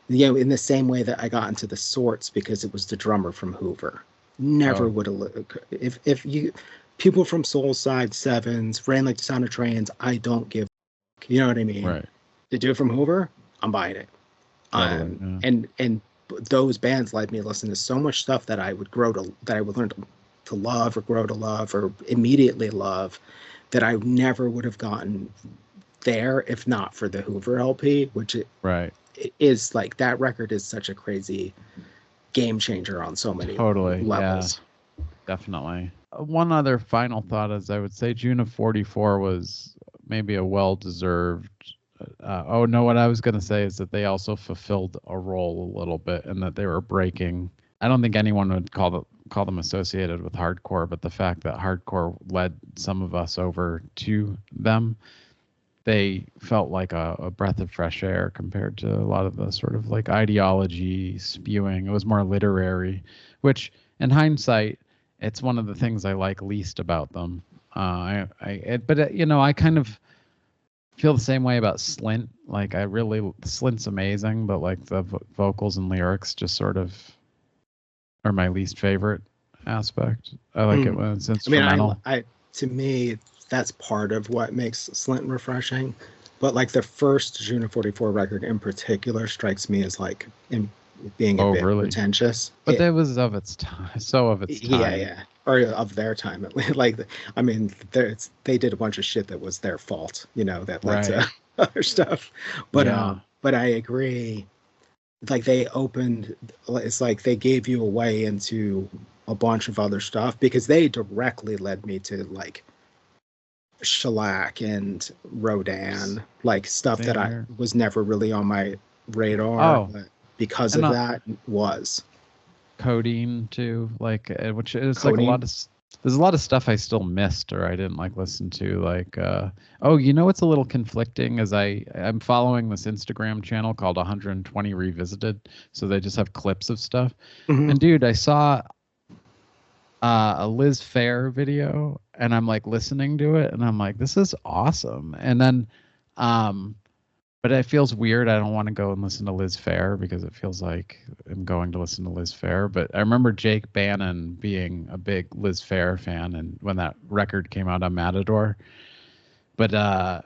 A: You know, in the same way that I got into the Sorts because it was the drummer from Hoover. Never would have. If you people from Soul Side Sevens ran like the Sound of Trains, I don't give. You know what I mean?
B: Right.
A: The dude from Hoover, I'm buying it. And those bands led me to listen to so much stuff that I would learn to love or grow to love or immediately love, that I never would have gotten there if not for the Hoover LP, which it is like, that record is such a crazy game changer on so many levels.
B: Yeah, definitely. One other final thought is I would say Juno 44 was maybe a well-deserved. What I was going to say is that they also fulfilled a role a little bit, and that they were breaking. I don't think anyone would call them associated with hardcore, but the fact that hardcore led some of us over to them, they felt like a breath of fresh air compared to a lot of the sort of like ideology spewing. It was more literary, which in hindsight, it's one of the things I like least about them. I kind of feel the same way about Slint. Like Slint's amazing, but like the vocals and lyrics just sort of are my least favorite aspect. I like it when it's instrumental.
A: To me, that's part of what makes Slint refreshing. But like the first Juno 44 record in particular strikes me as like being a bit pretentious.
B: But that was of its time.
A: Yeah. Or of their time, at least. Like, I mean, they did a bunch of shit that was their fault, that led to other stuff. But I agree. Like it's like they gave you a way into a bunch of other stuff, because they directly led me to like Shellac and Rodan, like stuff that I was never really on my radar, but because of that was
B: Codeine too, like, which is Codeine. Like there's a lot of stuff I still missed or I didn't like listen to, like what's a little conflicting is I'm following this Instagram channel called 120 Revisited, so they just have clips of stuff. And dude, I saw a Liz Phair video, and I'm like listening to it, and I'm like, this is awesome. And then but it feels weird. I don't want to go and listen to Liz Phair because it feels like I'm going to listen to Liz Phair. But I remember Jake Bannon being a big Liz Phair fan, and when that record came out on Matador. But I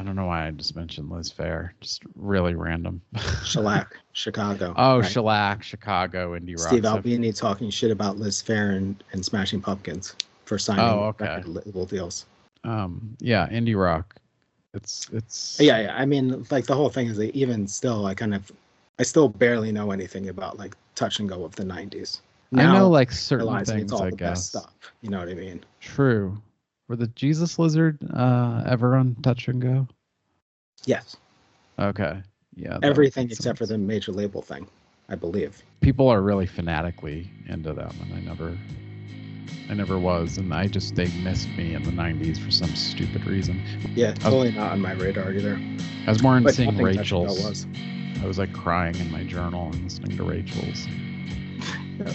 B: don't know why I just mentioned Liz Phair. Just really random.
A: Shellac, Chicago.
B: Oh, right? Shellac, Chicago, indie rock.
A: Steve Albini talking shit about Liz Phair and Smashing Pumpkins for signing record label deals.
B: Yeah, indie rock. It's
A: yeah. I mean, like the whole thing is that even still, I still barely know anything about like touch and go of the 90s. Now,
B: I know like certain things.
A: It's all
B: I
A: the
B: guess
A: best stuff. You know what I mean?
B: True. Were the Jesus Lizard ever on Touch and Go?
A: Yes.
B: Okay. Yeah.
A: Everything except for the major label thing, I believe.
B: People are really fanatically into them, and I I never was, and they missed me in the 90s for some stupid reason.
A: Yeah, totally not on my radar either.
B: I was more into
A: But
B: seeing
A: nothing
B: Rachel's. I was like crying in my journal and listening to Rachel's.
A: Yeah.